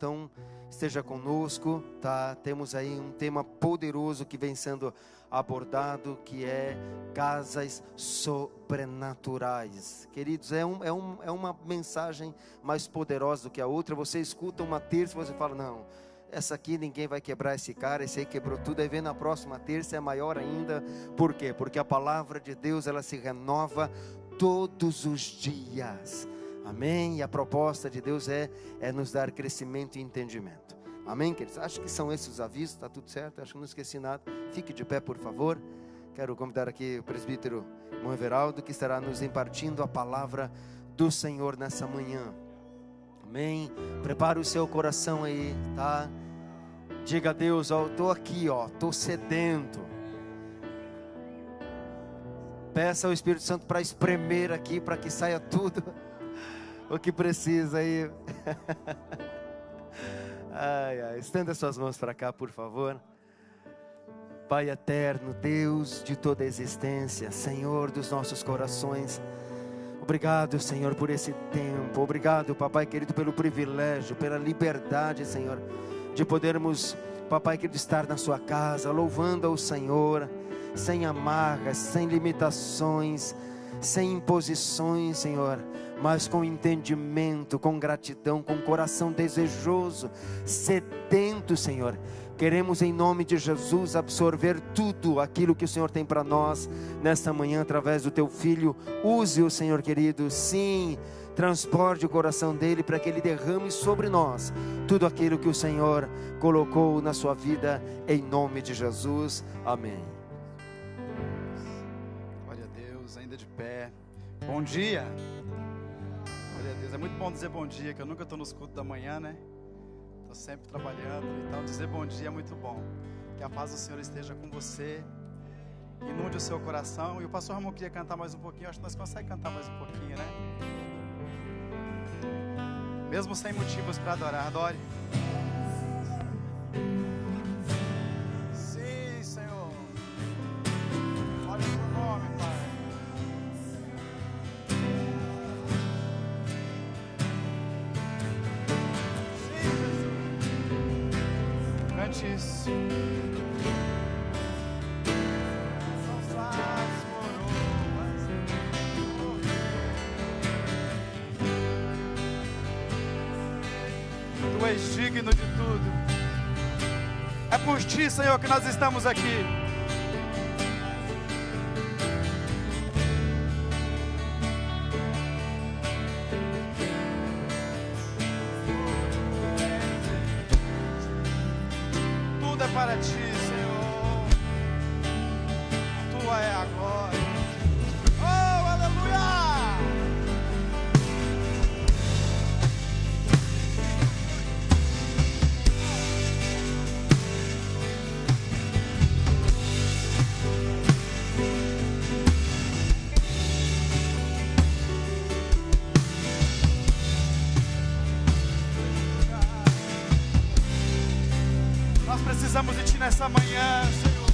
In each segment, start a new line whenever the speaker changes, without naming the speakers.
então esteja conosco, tá? Temos aí um tema poderoso que vem sendo abordado, que é casas sobrenaturais. Queridos, é uma mensagem mais poderosa do que a outra. Você escuta uma terça e você fala, não, essa aqui ninguém vai quebrar esse cara, esse aí quebrou tudo. Aí vem na próxima terça, é maior ainda. Por quê? Porque a palavra de Deus, ela se renova todos os dias. Amém? E a proposta de Deus é nos dar crescimento e entendimento. Amém, queridos? Acho que são esses os avisos, está tudo certo, acho que não esqueci nada. Fique de pé, por favor. Quero convidar aqui o presbítero irmão Everaldo, que estará nos impartindo a palavra do Senhor nessa manhã. Amém? Prepare o seu coração aí, tá? Diga a Deus, ó, eu estou aqui, ó, estou sedento. Peça ao Espírito Santo para espremer aqui, para que saia tudo o que precisa aí. Ai, ai, estenda suas mãos para cá, por favor. Pai eterno, Deus de toda a existência, Senhor dos nossos corações, obrigado, Senhor, por esse tempo. Obrigado, papai querido, pelo privilégio, pela liberdade, Senhor, de podermos, papai querido, estar na sua casa, louvando ao Senhor, sem amarras, sem limitações, sem imposições, Senhor, mas com entendimento, com gratidão, com coração desejoso, sedento, Senhor. Queremos em nome de Jesus absorver tudo aquilo que o Senhor tem para nós nesta manhã através do Teu Filho. Use-o, Senhor querido, sim, transporte o coração dele para que ele derrame sobre nós tudo aquilo que o Senhor colocou na sua vida, em nome de Jesus, amém.
Glória a Deus, ainda de pé. Bom dia. Glória a Deus, é muito bom dizer bom dia, que eu nunca estou nos cultos da manhã, né? Estou sempre trabalhando, então dizer bom dia é muito bom. Que a paz do Senhor esteja com você, inunde o seu coração. E o pastor Ramon queria cantar mais um pouquinho, acho que nós conseguimos cantar mais um pouquinho, né? Mesmo sem motivos para adorar, adore. Sim, Senhor. Olha o teu nome, Pai. Isso. São suas coroas. Tu és digno de tudo. É por ti, Senhor, que nós estamos aqui. Para ti, Senhor, tua é a glória. Oh, aleluia! Nós precisamos de ti nessa manhã, Senhor.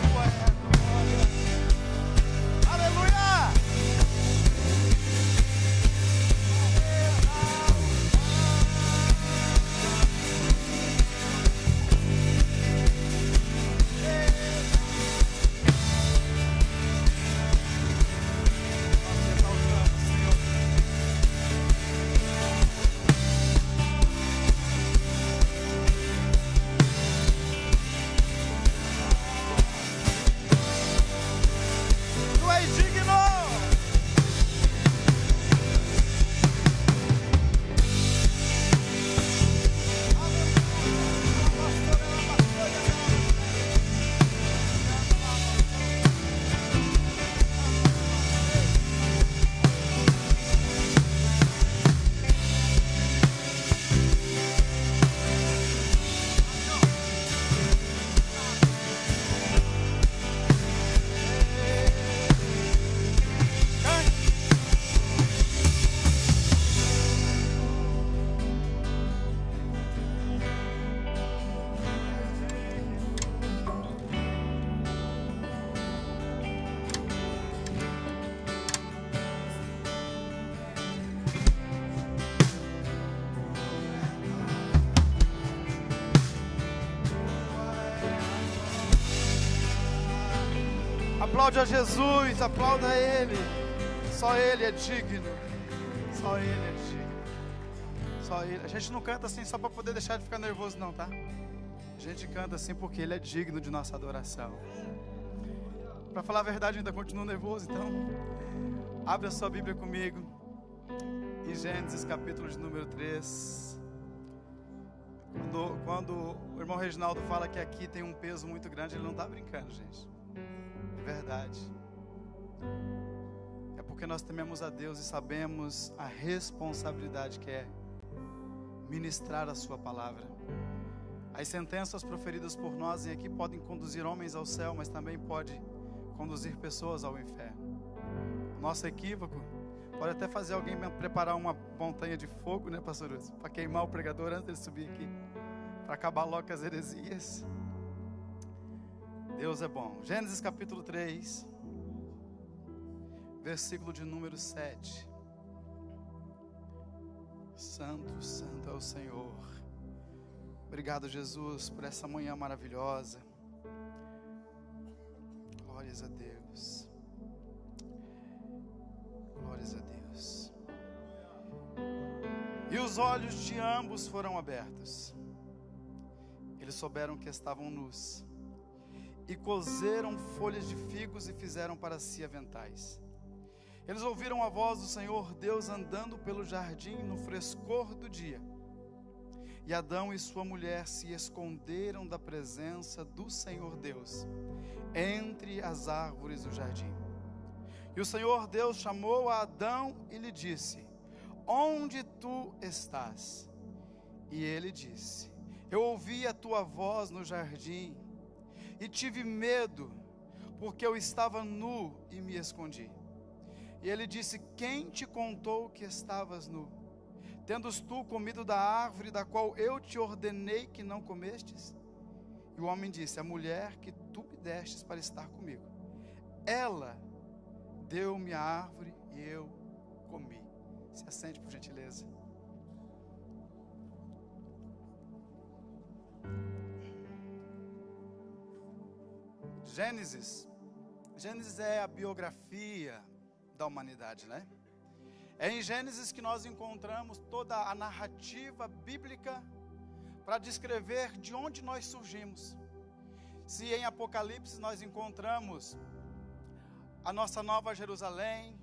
Tua é a glória. Aleluia! Aplaude a Jesus, aplauda Ele. Só Ele é digno. Só Ele é digno. Só Ele. A gente não canta assim só para poder deixar de ficar nervoso não, tá? A gente canta assim porque Ele é digno de nossa adoração. Para falar a verdade, eu ainda continuo nervoso, então abre a sua Bíblia comigo em Gênesis capítulo de número 3. Quando o irmão Reginaldo fala que aqui tem um peso muito grande, ele não está brincando, gente. É verdade. É porque nós tememos a Deus e sabemos a responsabilidade que é ministrar a sua palavra. As sentenças proferidas por nós aqui podem conduzir homens ao céu, mas também pode conduzir pessoas ao inferno. Nosso equívoco pode até fazer alguém preparar uma montanha de fogo, né, pastor Lúcio? Para queimar o pregador antes dele subir aqui, para acabar logo com as heresias. Deus é bom. Gênesis capítulo 3, versículo de número 7. Santo, santo é o Senhor. Obrigado, Jesus, por essa manhã maravilhosa. Glórias a Deus. Glórias a Deus. E os olhos de ambos foram abertos. Eles souberam que estavam nus. E coseram folhas de figos e fizeram para si aventais. Eles ouviram a voz do Senhor Deus andando pelo jardim no frescor do dia. E Adão e sua mulher se esconderam da presença do Senhor Deus, entre as árvores do jardim. E o Senhor Deus chamou a Adão e lhe disse: onde tu estás? E ele disse: eu ouvi a tua voz no jardim, e tive medo, porque eu estava nu e me escondi. E ele disse: quem te contou que estavas nu? Tendes tu comido da árvore da qual eu te ordenei que não comestes? E o homem disse: a mulher que tu me destes para estar comigo, ela deu-me a árvore e eu comi. Se assente, por gentileza. Gênesis é a biografia da humanidade, né? É em Gênesis que nós encontramos toda a narrativa bíblica para descrever de onde nós surgimos. Se em Apocalipse nós encontramos a nossa nova Jerusalém,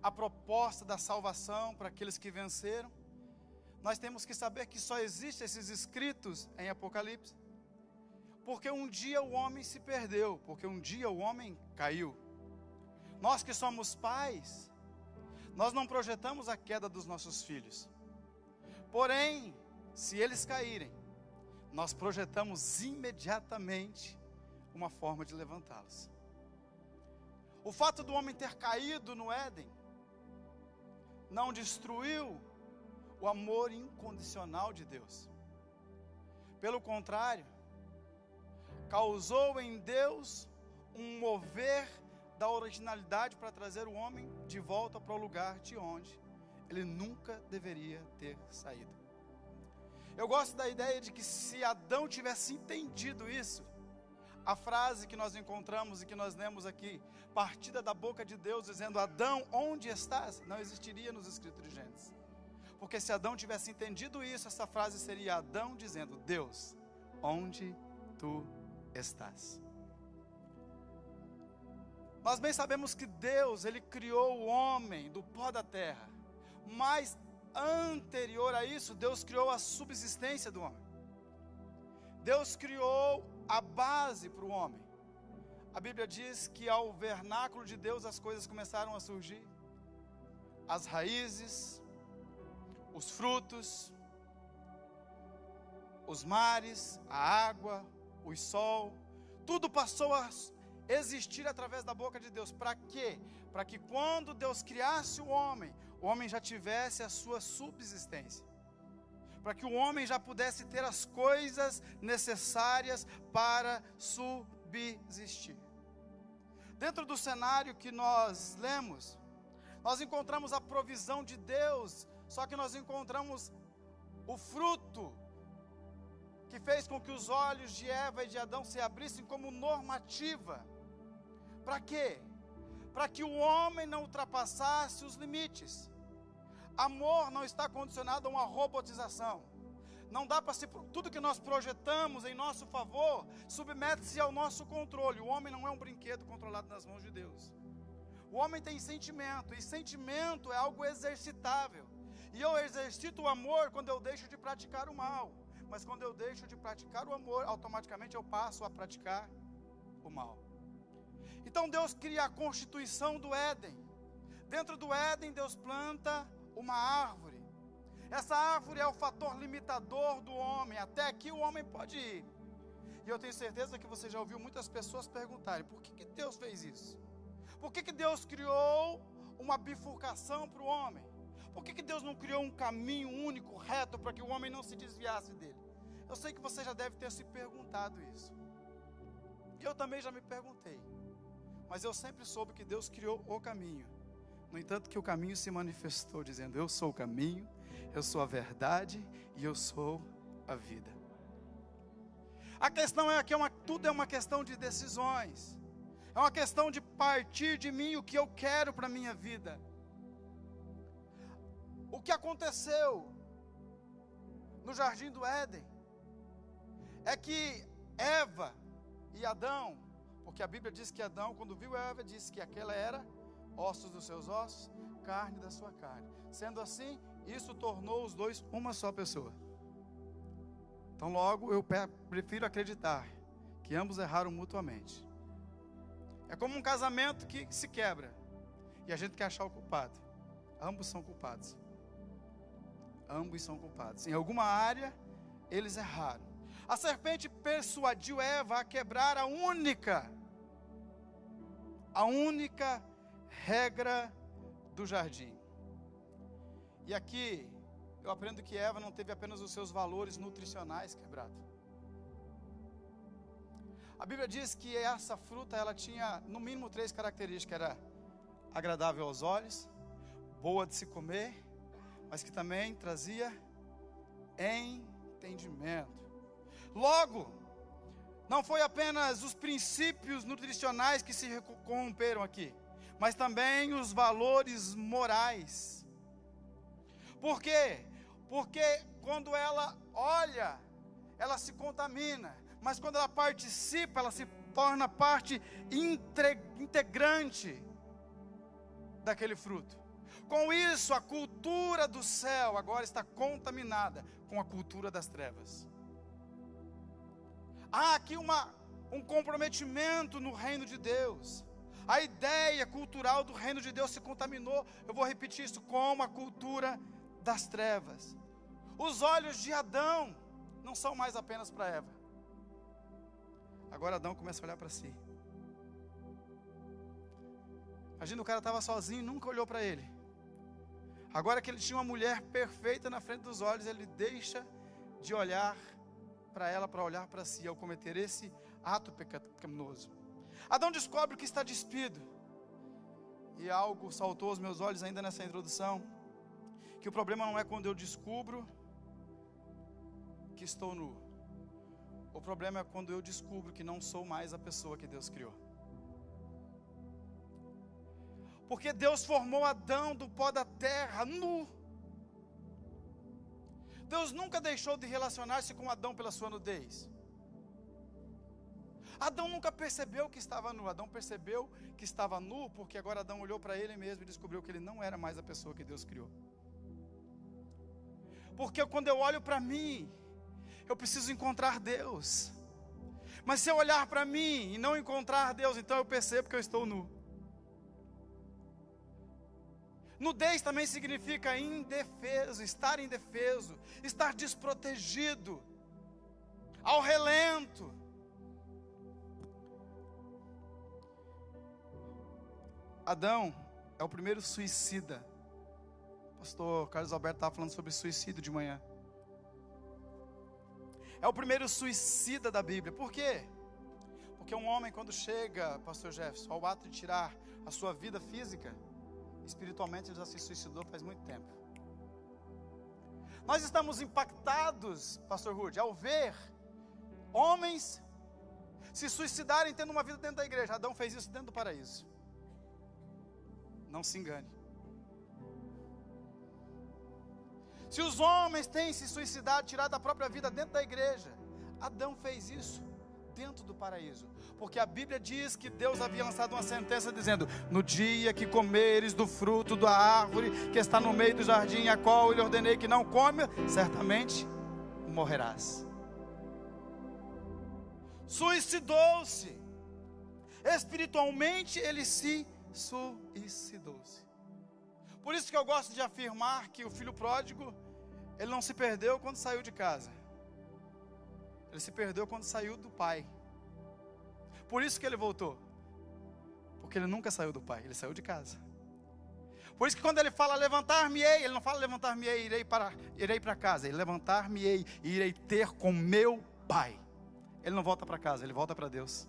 a proposta da salvação para aqueles que venceram, nós temos que saber que só existem esses escritos em Apocalipse, porque um dia o homem se perdeu, porque um dia o homem caiu. Nós que somos pais, nós não projetamos a queda dos nossos filhos. Porém, se eles caírem, nós projetamos imediatamente uma forma de levantá-los. O fato do homem ter caído no Éden não destruiu o amor incondicional de Deus. Pelo contrário, causou em Deus um mover da originalidade para trazer o homem de volta para o lugar de onde ele nunca deveria ter saído. Eu gosto da ideia de que se Adão tivesse entendido isso, a frase que nós encontramos e que nós lemos aqui, partida da boca de Deus dizendo: Adão, onde estás? Não existiria nos escritos de Gênesis. Porque se Adão tivesse entendido isso, essa frase seria Adão dizendo: Deus, onde tu estás? Nós bem sabemos que Deus, Ele criou o homem do pó da terra, mas anterior a isso, Deus criou a subsistência do homem. Deus criou a base para o homem. A Bíblia diz que ao vernáculo de Deus as coisas começaram a surgir. As raízes, os frutos, os mares, a água, o sol, tudo passou a existir através da boca de Deus. Para quê? Para que quando Deus criasse o homem já tivesse a sua subsistência. Para que o homem já pudesse ter as coisas necessárias para subsistir. Dentro do cenário que nós lemos, nós encontramos a provisão de Deus, só que nós encontramos o fruto que fez com que os olhos de Eva e de Adão se abrissem como normativa Para quê? Para que o homem não ultrapassasse os limites. Amor não está condicionado a uma robotização. Não dá para tudo que nós projetamos em nosso favor submete-se ao nosso controle. O homem não é um brinquedo controlado nas mãos de Deus. O homem tem sentimento, e sentimento é algo exercitável. E eu exercito o amor quando eu deixo de praticar o mal. Mas quando eu deixo de praticar o amor, automaticamente eu passo a praticar o mal. Então Deus cria a constituição do Éden. Dentro do Éden, Deus planta uma árvore. Essa árvore é o fator limitador do homem. Até aqui o homem pode ir. E eu tenho certeza que você já ouviu muitas pessoas perguntarem: por que Deus fez isso? Por que Deus criou uma bifurcação para o homem? Por que Deus não criou um caminho único, reto, para que o homem não se desviasse dele? Eu sei que você já deve ter se perguntado isso. Eu também já me perguntei. Mas eu sempre soube que Deus criou o caminho. No entanto, que o caminho se manifestou dizendo: eu sou o caminho, eu sou a verdade e eu sou a vida. A questão é que tudo é uma questão de decisões. É uma questão de partir de mim o que eu quero para a minha vida. O que aconteceu no Jardim do Éden é que Eva e Adão, porque a Bíblia diz que Adão, quando viu Eva, disse que aquela era ossos dos seus ossos, carne da sua carne. Sendo assim, isso tornou os dois uma só pessoa. Então logo eu prefiro acreditar que ambos erraram mutuamente. É como um casamento que se quebra e a gente quer achar o culpado. Ambos são culpados. Ambos são culpados. Em alguma área eles erraram. A serpente persuadiu Eva a quebrar a única regra do jardim. E aqui eu aprendo que Eva não teve apenas os seus valores nutricionais quebrados. A Bíblia diz que essa fruta ela tinha no mínimo 3 características: era agradável aos olhos, boa de se comer, mas que também trazia entendimento. Logo, não foi apenas os princípios nutricionais que se corromperam aqui, mas também os valores morais. Por quê? Porque quando ela olha, ela se contamina, mas quando ela participa, ela se torna parte integrante daquele fruto. Com isso, a cultura do céu agora está contaminada com a cultura das trevas. Há aqui um comprometimento no reino de Deus. A ideia cultural do reino de Deus se contaminou, eu vou repetir isso, com a cultura das trevas. Os olhos de Adão não são mais apenas para Eva. Agora Adão começa a olhar para si. Imagina, o cara estava sozinho, nunca olhou para ele. Agora que ele tinha uma mulher perfeita na frente dos olhos, ele deixa de olhar para ela para olhar para si, ao cometer esse ato pecaminoso. Adão descobre que está despido. E algo saltou aos meus olhos ainda nessa introdução, que o problema não é quando eu descubro que estou nu. O problema é quando eu descubro que não sou mais a pessoa que Deus criou. Porque Deus formou Adão do pó da terra, nu. Deus nunca deixou de relacionar-se com Adão pela sua nudez. Adão nunca percebeu que estava nu. Adão percebeu que estava nu porque agora Adão olhou para ele mesmo e descobriu que ele não era mais a pessoa que Deus criou. Porque quando eu olho para mim, eu preciso encontrar Deus. Mas se eu olhar para mim e não encontrar Deus, então eu percebo que eu estou nu. Nudez também significa indefeso, estar indefeso, estar desprotegido, ao relento. Adão é o primeiro suicida. O pastor Carlos Alberto estava falando sobre suicídio de manhã. É o primeiro suicida da Bíblia. Por quê? Porque um homem, quando chega, pastor Jefferson, ao ato de tirar a sua vida física, espiritualmente ele já se suicidou faz muito tempo. Nós estamos impactados, pastor Rude, ao ver homens se suicidarem tendo uma vida dentro da igreja. Adão fez isso dentro do paraíso. Não se engane. Se os homens têm se suicidado, tirado a própria vida dentro da igreja, Adão fez isso dentro do paraíso. Porque a Bíblia diz que Deus havia lançado uma sentença dizendo: no dia que comeres do fruto da árvore que está no meio do jardim, a qual eu ordenei que não come, certamente morrerás. Suicidou-se. Espiritualmente ele se suicidou-se. Por isso que eu gosto de afirmar que o filho pródigo, ele não se perdeu quando saiu de casa. Ele se perdeu quando saiu do pai. Por isso que ele voltou. Porque ele nunca saiu do pai, ele saiu de casa. Por isso que quando ele fala levantar-me-ei, ele não fala levantar-me-ei, irei para casa. Ele levantar-me-ei e irei ter com meu pai. Ele não volta para casa, ele volta para Deus.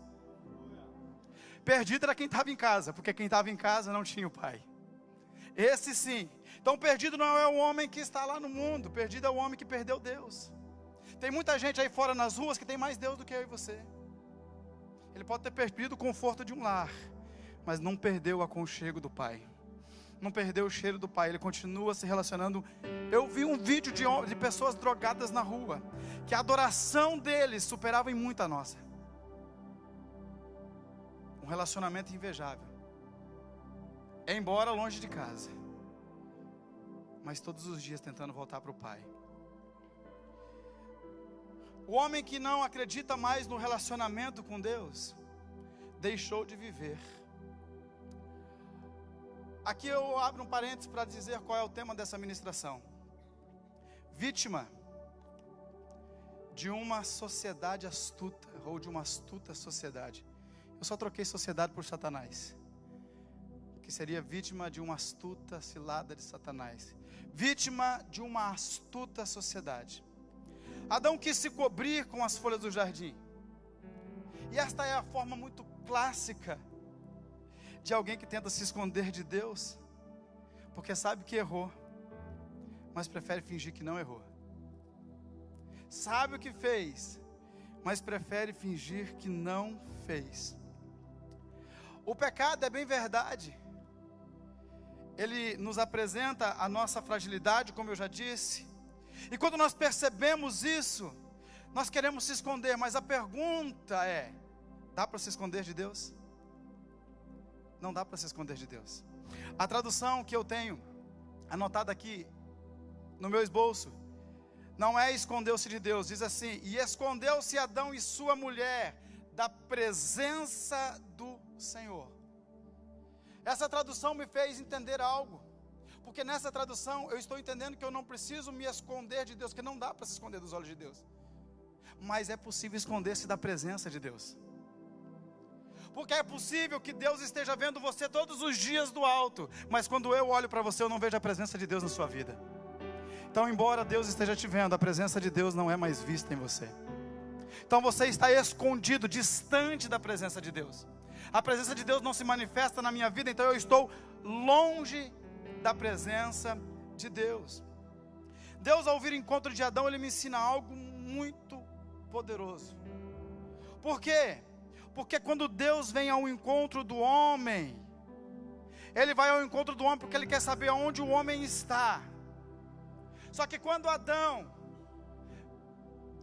Perdido era quem estava em casa, porque quem estava em casa não tinha o pai. Esse sim. Então perdido não é o homem que está lá no mundo, perdido é o homem que perdeu Deus. Tem muita gente aí fora nas ruas que tem mais Deus do que eu e você. Ele pode ter perdido o conforto de um lar, mas não perdeu o aconchego do pai. Não perdeu o cheiro do pai, ele continua se relacionando. Eu vi um vídeo de pessoas drogadas na rua, que a adoração deles superava em muito a nossa. Um relacionamento invejável. Embora longe de casa, mas todos os dias tentando voltar para o pai. O homem que não acredita mais no relacionamento com Deus, deixou de viver. Aqui eu abro um parênteses para dizer qual é o tema dessa ministração. Vítima de uma sociedade astuta, ou de uma astuta sociedade. Eu só troquei sociedade por Satanás, que seria vítima de uma astuta cilada de Satanás. Vítima de uma astuta sociedade. Adão quis se cobrir com as folhas do jardim. E esta é a forma muito clássica de alguém que tenta se esconder de Deus, porque sabe que errou, mas prefere fingir que não errou. Sabe o que fez, mas prefere fingir que não fez. O pecado é bem verdade. Ele nos apresenta a nossa fragilidade, como eu já disse. E quando nós percebemos isso, nós queremos se esconder. Mas a pergunta é: dá para se esconder de Deus? Não dá para se esconder de Deus. A tradução que eu tenho anotada aqui no meu esboço não é escondeu-se de Deus. Diz assim: e escondeu-se Adão e sua mulher da presença do Senhor. Essa tradução me fez entender algo. Porque nessa tradução eu estou entendendo que eu não preciso me esconder de Deus, que não dá para se esconder dos olhos de Deus. Mas é possível esconder-se da presença de Deus. Porque é possível que Deus esteja vendo você todos os dias do alto, mas quando eu olho para você eu não vejo a presença de Deus na sua vida. Então, embora Deus esteja te vendo, a presença de Deus não é mais vista em você. Então você está escondido, distante da presença de Deus. A presença de Deus não se manifesta na minha vida, então eu estou longe da presença de Deus. Deus, ao vir ao encontro de Adão, ele me ensina algo muito poderoso. Por quê? Porque quando Deus vem ao encontro do homem, ele vai ao encontro do homem porque ele quer saber onde o homem está. Só que quando Adão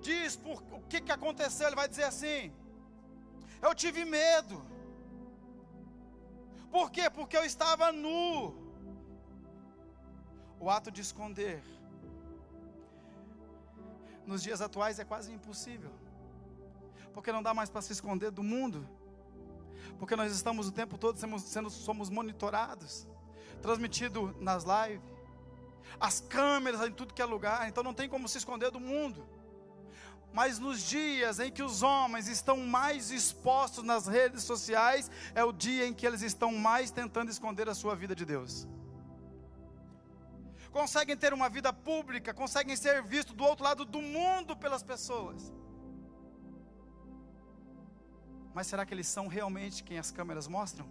diz o que aconteceu, ele vai dizer assim: eu tive medo. Por quê? Porque eu estava nu. O ato de esconder nos dias atuais é quase impossível, porque não dá mais para se esconder do mundo, porque nós estamos o tempo todo somos monitorados, transmitido nas lives, as câmeras em tudo que é lugar, então não tem como se esconder do mundo. Mas nos dias em que os homens estão mais expostos nas redes sociais, é o dia em que eles estão mais tentando esconder a sua vida de Deus. Conseguem ter uma vida pública, conseguem ser vistos do outro lado do mundo pelas pessoas. Mas será que eles são realmente quem as câmeras mostram?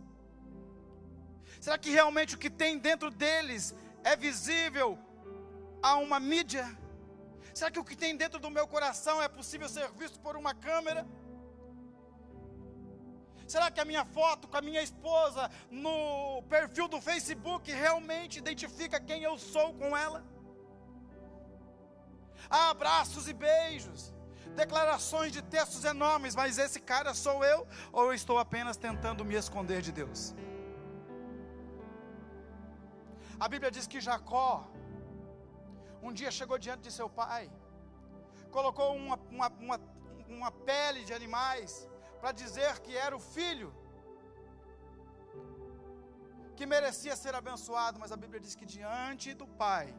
Será que realmente o que tem dentro deles é visível a uma mídia? Será que o que tem dentro do meu coração é possível ser visto por uma câmera? Será que a minha foto com a minha esposa no perfil do Facebook realmente identifica quem eu sou com ela? Há abraços e beijos, declarações de textos enormes, mas esse cara sou eu? Ou eu estou apenas tentando me esconder de Deus? A Bíblia diz que Jacó um dia chegou diante de seu pai, colocou uma pele de animais para dizer que era o filho que merecia ser abençoado, mas a Bíblia diz que diante do pai,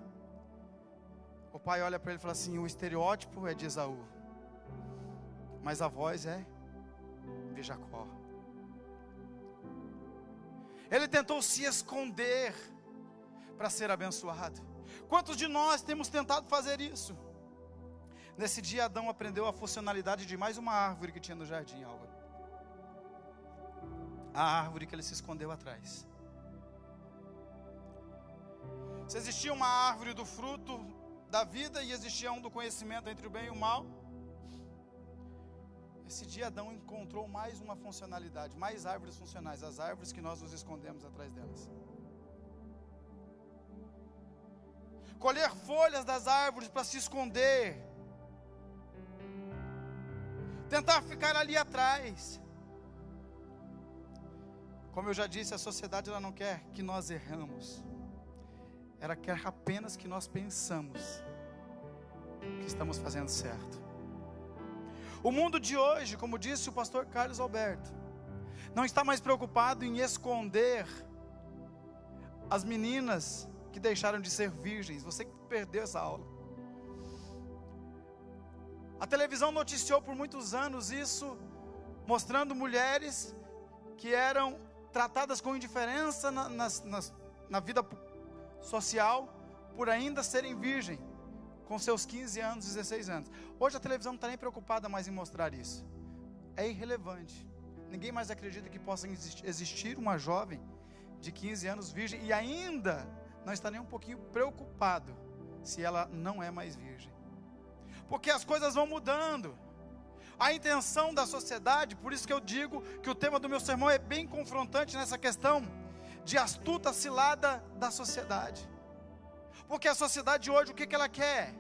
o pai olha para ele e fala assim: o estereótipo é de Esaú, mas a voz é de Jacó. Ele tentou se esconder para ser abençoado. Quantos de nós temos tentado fazer isso? Nesse dia Adão aprendeu a funcionalidade de mais uma árvore que tinha no jardim, Álvaro. A árvore que ele se escondeu atrás. Se existia uma árvore do fruto da vida e existia um do conhecimento entre o bem e o mal, esse dia Adão encontrou mais uma funcionalidade, mais árvores funcionais, as árvores que nós nos escondemos atrás delas. Colher folhas das árvores para se esconder, tentar ficar ali atrás. Como eu já disse, a sociedade ela não quer que nós erramos, ela quer apenas que nós pensamos que estamos fazendo certo. O mundo de hoje, como disse o pastor Carlos Alberto, não está mais preocupado em esconder as meninas que deixaram de ser virgens. Você que perdeu essa aula. A televisão noticiou por muitos anos isso, mostrando mulheres que eram tratadas com indiferença na vida social, por ainda serem virgem, com seus 15 anos, 16 anos. Hoje a televisão não está nem preocupada mais em mostrar isso. É irrelevante. Ninguém mais acredita que possa existir uma jovem de 15 anos virgem e ainda não está nem um pouquinho preocupado se ela não é mais virgem. Porque as coisas vão mudando. A intenção da sociedade, por isso que eu digo que o tema do meu sermão é bem confrontante nessa questão de astuta cilada da sociedade. Porque a sociedade hoje, o que ela quer?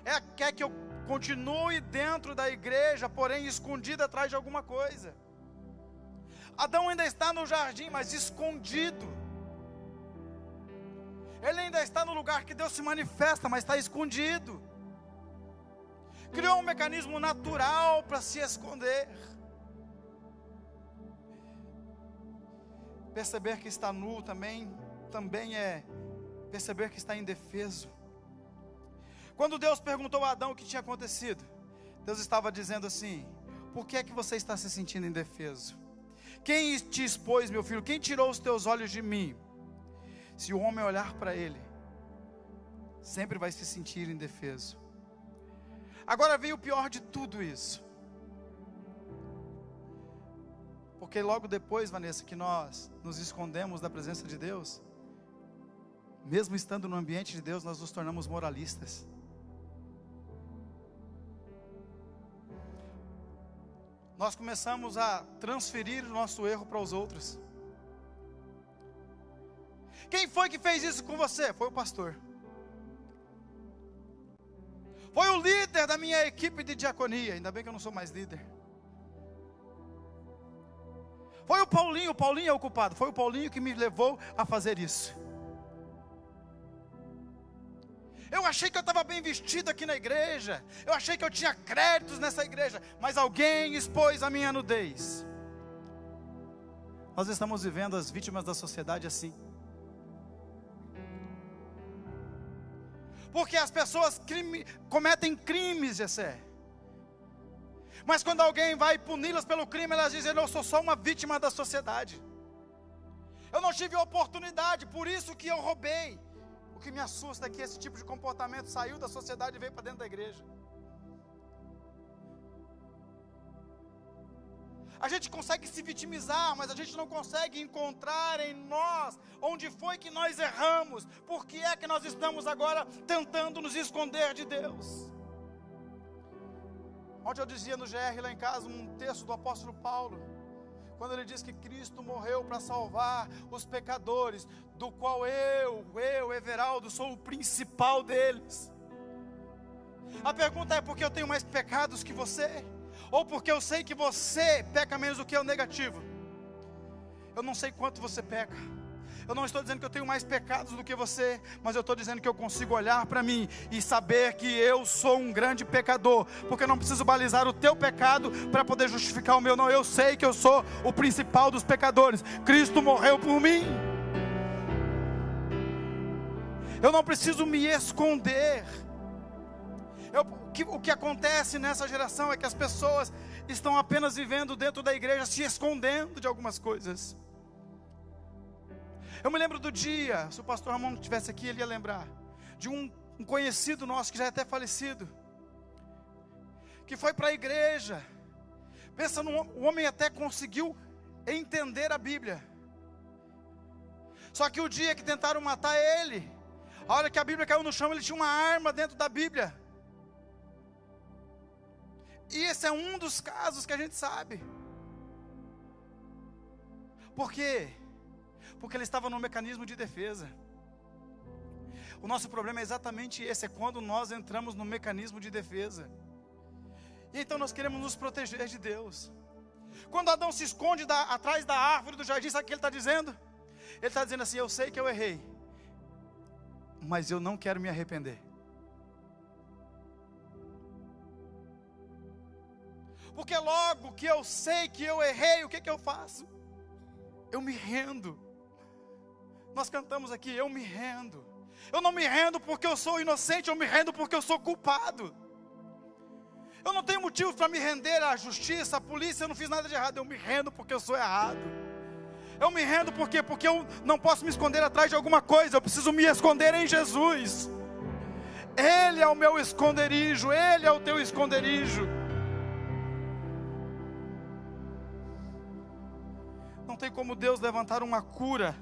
Ela quer que eu continue dentro da igreja, porém escondido atrás de alguma coisa. Adão ainda está no jardim, mas escondido. Ele ainda está no lugar que Deus se manifesta, mas está escondido. Criou um mecanismo natural para se esconder. Perceber que está nu também é perceber que está indefeso. Quando Deus perguntou a Adão o que tinha acontecido, Deus estava dizendo assim: por que é que você está se sentindo indefeso? Quem te expôs, meu filho? Quem tirou os teus olhos de mim? Se o homem olhar para ele, sempre vai se sentir indefeso. Agora vem o pior de tudo isso. Porque logo depois, Vanessa, que nós nos escondemos da presença de Deus, mesmo estando no ambiente de Deus, nós nos tornamos moralistas. Nós começamos a transferir o nosso erro para os outros. Quem foi que fez isso com você? Foi o pastor. Foi o líder da minha equipe de diaconia. Ainda bem que eu não sou mais líder. Foi o Paulinho é o culpado. Foi o Paulinho que me levou a fazer isso. Eu achei que eu estava bem vestido aqui na igreja. Eu achei que eu tinha créditos nessa igreja. Mas alguém expôs a minha nudez. Nós estamos vivendo as vítimas da sociedade assim. Porque as pessoas cometem crimes, Jessé. Mas quando alguém vai puni-las pelo crime, elas dizem: eu sou só uma vítima da sociedade. Eu não tive oportunidade, por isso que eu roubei. O que me assusta é que esse tipo de comportamento saiu da sociedade e veio para dentro da igreja. A gente consegue se vitimizar, mas a gente não consegue encontrar em nós onde foi que nós erramos. Por que é que nós estamos agora tentando nos esconder de Deus? Ontem eu dizia no GR lá em casa um texto do apóstolo Paulo, quando ele diz que Cristo morreu para salvar os pecadores, do qual eu, Everaldo, sou o principal deles. A pergunta é: porque eu tenho mais pecados que você? Ou porque eu sei que você peca menos do que eu? Negativo. Eu não sei quanto você peca. Eu não estou dizendo que eu tenho mais pecados do que você, mas eu estou dizendo que eu consigo olhar para mim e saber que eu sou um grande pecador, porque eu não preciso balizar o teu pecado para poder justificar o meu. Não, eu sei que eu sou o principal dos pecadores. Cristo morreu por mim. Eu não preciso me esconder. O que acontece nessa geração é que as pessoas estão apenas vivendo dentro da igreja, se escondendo de algumas coisas. Eu me lembro do dia, se o pastor Ramon não estivesse aqui, ele ia lembrar, de um conhecido nosso, que já é até falecido, que foi para a igreja. Pensa, o homem até conseguiu entender a Bíblia. Só que o dia que tentaram matar ele, a hora que a Bíblia caiu no chão, ele tinha uma arma dentro da Bíblia. E esse é um dos casos que a gente sabe. Por quê? Porque ele estava no mecanismo de defesa. O nosso problema é exatamente esse, é quando nós entramos no mecanismo de defesa. E então nós queremos nos proteger de Deus. Quando Adão se esconde atrás da árvore do jardim, sabe o que ele está dizendo? Ele está dizendo assim: eu sei que eu errei, mas eu não quero me arrepender. Porque logo que eu sei que eu errei, o que eu faço? Eu me rendo. Nós cantamos aqui: eu me rendo. Eu não me rendo porque eu sou inocente, eu me rendo porque eu sou culpado. Eu não tenho motivo para me render à justiça, à polícia, eu não fiz nada de errado. Eu me rendo porque eu sou errado. Eu me rendo porque eu não posso me esconder atrás de alguma coisa, eu preciso me esconder em Jesus. Ele é o meu esconderijo, Ele é o teu esconderijo. Não tem como Deus levantar uma cura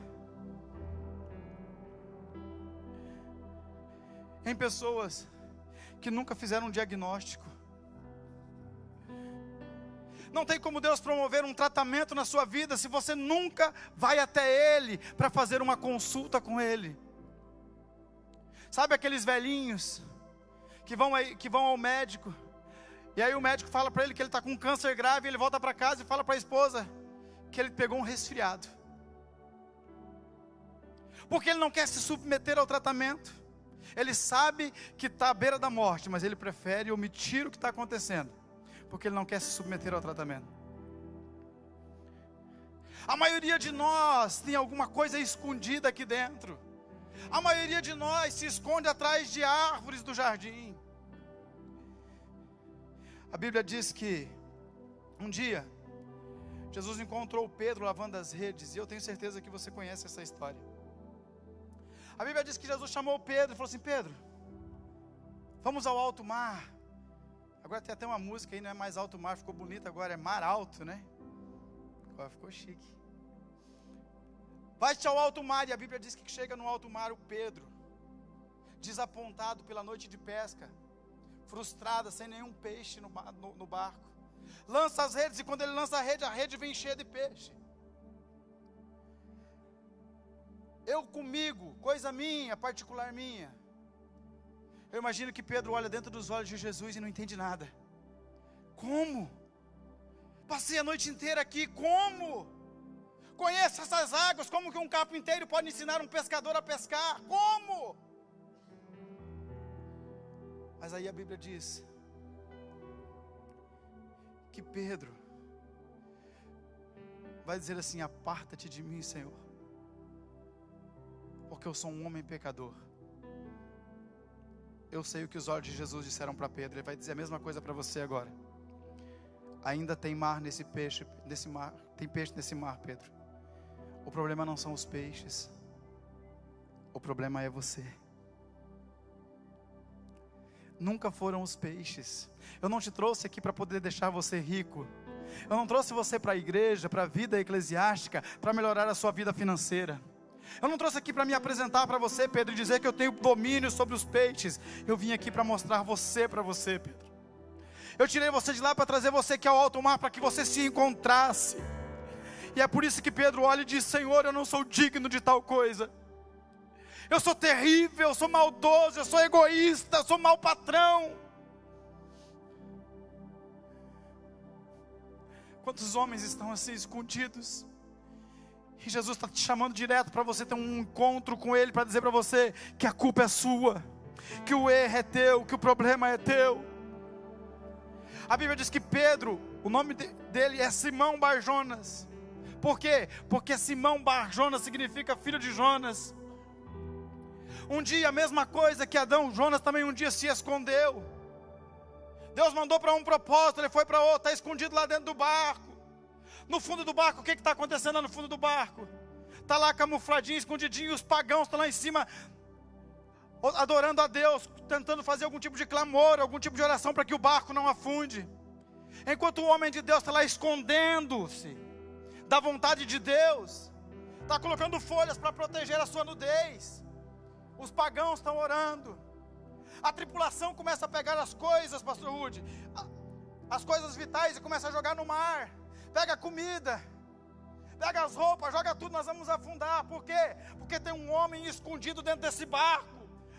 em pessoas que nunca fizeram um diagnóstico. Não tem como Deus promover um tratamento na sua vida se você nunca vai até Ele para fazer uma consulta com Ele. Sabe aqueles velhinhos que vão ao médico, e aí o médico fala para ele que ele está com um câncer grave, e ele volta para casa e fala para a esposa que ele pegou um resfriado, porque ele não quer se submeter ao tratamento. Ele sabe que está à beira da morte, mas ele prefere omitir o que está acontecendo, porque ele não quer se submeter ao tratamento. A maioria de nós tem alguma coisa escondida aqui dentro. A maioria de nós se esconde atrás de árvores do jardim. A Bíblia diz que um dia Jesus encontrou Pedro lavando as redes, e eu tenho certeza que você conhece essa história. A Bíblia diz que Jesus chamou Pedro e falou assim: Pedro, vamos ao alto mar. Agora tem até uma música aí, não é mais alto mar, ficou bonito agora, é mar alto, né? Agora ficou chique. Vai-te ao alto mar, e a Bíblia diz que chega no alto mar o Pedro, desapontado pela noite de pesca, frustrado, sem nenhum peixe no barco. Lança as redes, e quando ele lança a rede vem cheia de peixe. Eu comigo, coisa minha, particular minha. Eu imagino que Pedro olha dentro dos olhos de Jesus e não entende nada. Como? Passei a noite inteira aqui, como? Conheço essas águas, como que um carpinteiro pode ensinar um pescador a pescar? Como? Mas aí a Bíblia diz que Pedro vai dizer assim: aparta-te de mim, Senhor, porque eu sou um homem pecador. Eu sei o que os olhos de Jesus disseram para Pedro. Ele vai dizer a mesma coisa para você agora. Ainda tem mar nesse mar, tem peixe nesse mar, Pedro. O problema não são os peixes, o problema é você. Nunca foram os peixes. Eu não te trouxe aqui para poder deixar você rico. Eu não trouxe você para a igreja, para a vida eclesiástica, para melhorar a sua vida financeira. Eu não trouxe aqui para me apresentar para você, Pedro, e dizer que eu tenho domínio sobre os peixes. Eu vim aqui para mostrar você para você, Pedro. Eu tirei você de lá para trazer você aqui ao alto mar, para que você se encontrasse. E é por isso que Pedro olha e diz: Senhor, eu não sou digno de tal coisa. Eu sou terrível, eu sou maldoso, eu sou egoísta, eu sou mau patrão. Quantos homens estão assim escondidos? E Jesus está te chamando direto para você ter um encontro com Ele, para dizer para você que a culpa é sua, que o erro é teu, que o problema é teu. A Bíblia diz que Pedro, o nome dele é Simão Bar-Jonas. Por quê? Porque Simão Bar-Jonas significa filho de Jonas. Um dia, a mesma coisa que Adão, Jonas também um dia se escondeu. Deus mandou para um propósito, ele foi para outro, está escondido lá dentro do barco. No fundo do barco, o que está acontecendo lá no fundo do barco? Está lá camufladinho, escondidinho, os pagãos estão lá em cima, adorando a Deus, tentando fazer algum tipo de clamor, algum tipo de oração para que o barco não afunde. Enquanto o homem de Deus está lá escondendo-se da vontade de Deus, está colocando folhas para proteger a sua nudez. Os pagãos estão orando. A tripulação começa a pegar as coisas, pastor Rudy, as coisas vitais, e começa a jogar no mar. Pega a comida, pega as roupas, joga tudo, nós vamos afundar. Por quê? Porque tem um homem escondido dentro desse barco.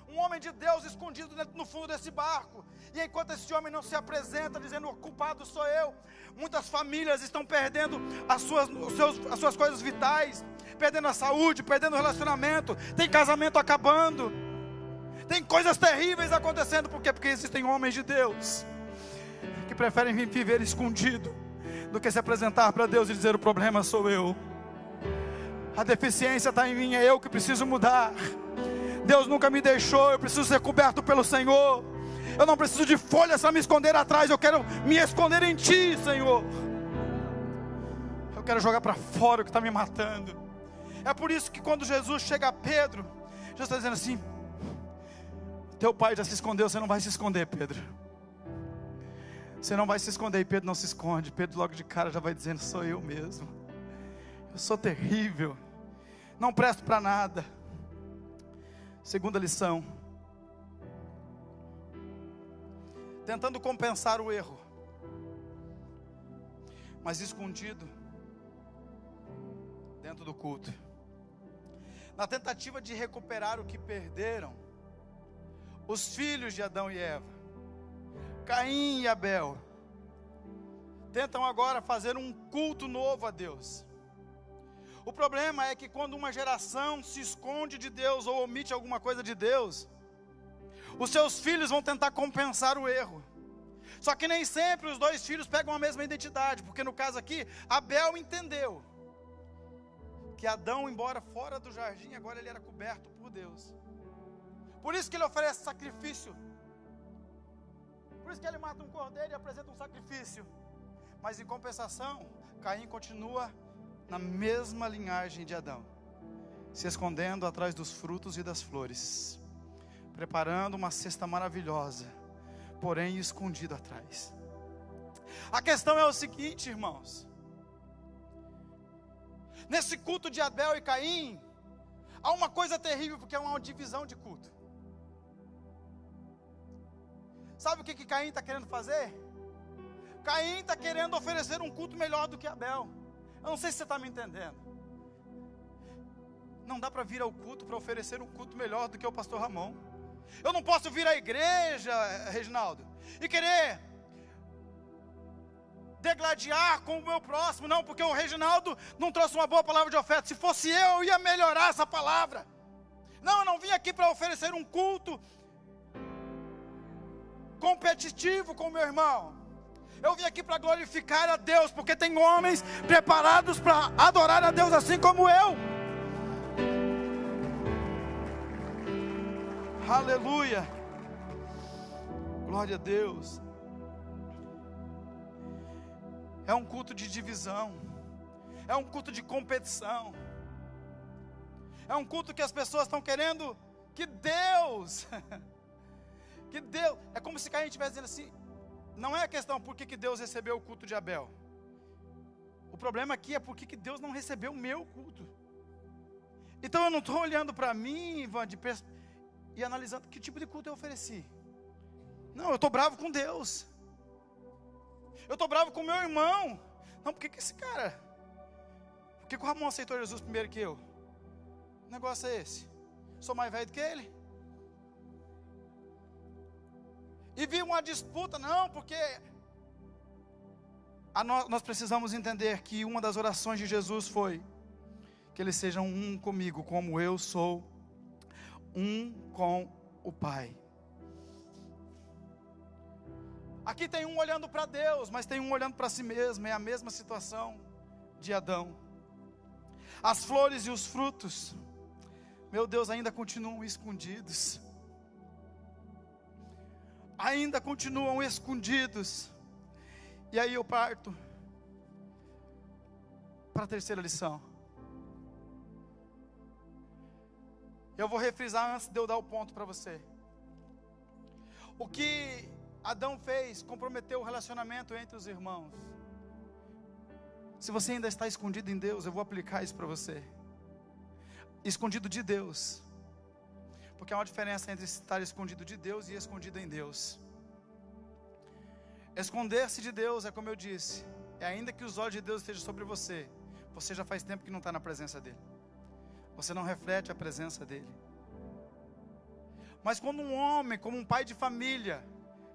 Um homem de Deus escondido no fundo desse barco. E enquanto esse homem não se apresenta, dizendo: o culpado sou eu, muitas famílias estão perdendo as suas coisas vitais, perdendo a saúde, perdendo o relacionamento. Tem casamento acabando. Tem coisas terríveis acontecendo. Por quê? Porque existem homens de Deus que preferem viver escondido do que se apresentar para Deus e dizer: o problema sou eu, a deficiência está em mim, é eu que preciso mudar. Deus nunca me deixou, eu preciso ser coberto pelo Senhor. Eu não preciso de folhas para me esconder atrás, eu quero me esconder em Ti, Senhor. Eu quero jogar para fora o que está me matando. É por isso que quando Jesus chega a Pedro, Jesus está dizendo assim: teu pai já se escondeu, você não vai se esconder, Pedro. Você não vai se esconder. E Pedro não se esconde. Pedro logo de cara já vai dizendo: sou eu mesmo, eu sou terrível, não presto para nada. Segunda lição: tentando compensar o erro, mas escondido dentro do culto. Na tentativa de recuperar o que perderam, os filhos de Adão e Eva, Caim e Abel, tentam agora fazer um culto novo a Deus. O problema é que quando uma geração se esconde de Deus ou omite alguma coisa de Deus, os seus filhos vão tentar compensar o erro. Só que nem sempre os dois filhos pegam a mesma identidade, porque no caso aqui, Abel entendeu que Adão, embora fora do jardim, agora ele era coberto por Deus. Por isso que ele oferece sacrifício. Por isso que ele mata um cordeiro e apresenta um sacrifício. Mas em compensação, Caim continua na mesma linhagem de Adão, se escondendo atrás dos frutos e das flores, preparando uma cesta maravilhosa, porém escondido atrás. A questão é o seguinte, irmãos: nesse culto de Abel e Caim, há uma coisa terrível, porque é uma divisão de culto. Sabe o que Caim está querendo fazer? Caim está querendo oferecer um culto melhor do que Abel. Eu não sei se você está me entendendo. Não dá para vir ao culto para oferecer um culto melhor do que o pastor Ramon. Eu não posso vir à igreja, Reginaldo, e querer degladiar com o meu próximo. Não, porque o Reginaldo não trouxe uma boa palavra de oferta. Se fosse eu ia melhorar essa palavra. Não, eu não vim aqui para oferecer um culto competitivo com o meu irmão. Eu vim aqui para glorificar a Deus, porque tem homens preparados para adorar a Deus assim como eu. Aleluia, glória a Deus. É um culto de divisão, é um culto de competição, é um culto que as pessoas estão querendo que Deus, é como se Caim estivesse dizendo assim: não é a questão por que Deus recebeu o culto de Abel. O problema aqui é por que Deus não recebeu o meu culto. Então eu não estou olhando para mim, Ivan, e analisando que tipo de culto eu ofereci. Não, eu estou bravo com Deus. Eu estou bravo com o meu irmão. Não, por que esse cara Por que o Ramon aceitou Jesus primeiro que eu? O negócio é esse. Sou mais velho do que ele. E vi uma disputa, não, porque nós precisamos entender que uma das orações de Jesus foi que eles sejam um comigo, como eu sou um com o Pai. Aqui tem um olhando para Deus, mas tem um olhando para si mesmo. É a mesma situação de Adão. As flores e os frutos, meu Deus, ainda continuam escondidos. Ainda continuam escondidos. E aí eu parto para a terceira lição. Eu vou refrisar antes de eu dar o ponto para você. O que Adão fez comprometeu o relacionamento entre os irmãos. Se você ainda está escondido em Deus, eu vou aplicar isso para você. Escondido de Deus. Porque há uma diferença entre estar escondido de Deus e escondido em Deus. Esconder-se de Deus é como eu disse, é ainda que os olhos de Deus estejam sobre você, você já faz tempo que não está na presença dEle. Você não reflete a presença dEle. Mas quando um homem, como um pai de família,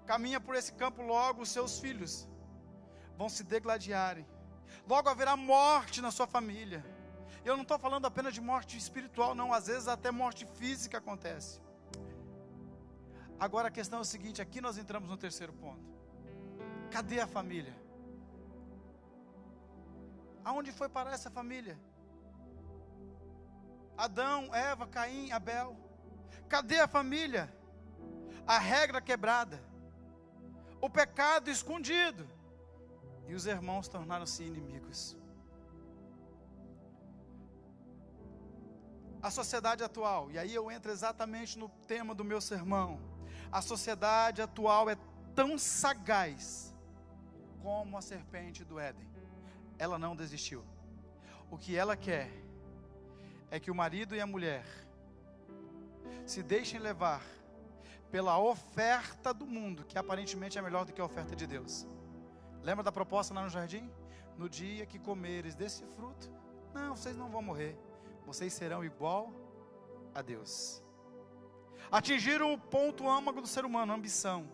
caminha por esse campo, logo os seus filhos vão se degladiarem. Logo haverá morte na sua família. Eu não estou falando apenas de morte espiritual, não. Às vezes até morte física acontece. Agora a questão é o seguinte, aqui nós entramos no terceiro ponto. Cadê a família? Aonde foi parar essa família? Adão, Eva, Caim, Abel. Cadê a família? A regra quebrada. O pecado escondido. E os irmãos tornaram-se inimigos. A sociedade atual, e aí eu entro exatamente no tema do meu sermão. A sociedade atual é tão sagaz como a serpente do Éden. Ela não desistiu. O que ela quer é que o marido e a mulher se deixem levar pela oferta do mundo, que aparentemente é melhor do que a oferta de Deus. Lembra da proposta lá no jardim? No dia que comeres desse fruto, não, vocês não vão morrer. Vocês serão igual a Deus. Atingiram o ponto âmago do ser humano, a ambição.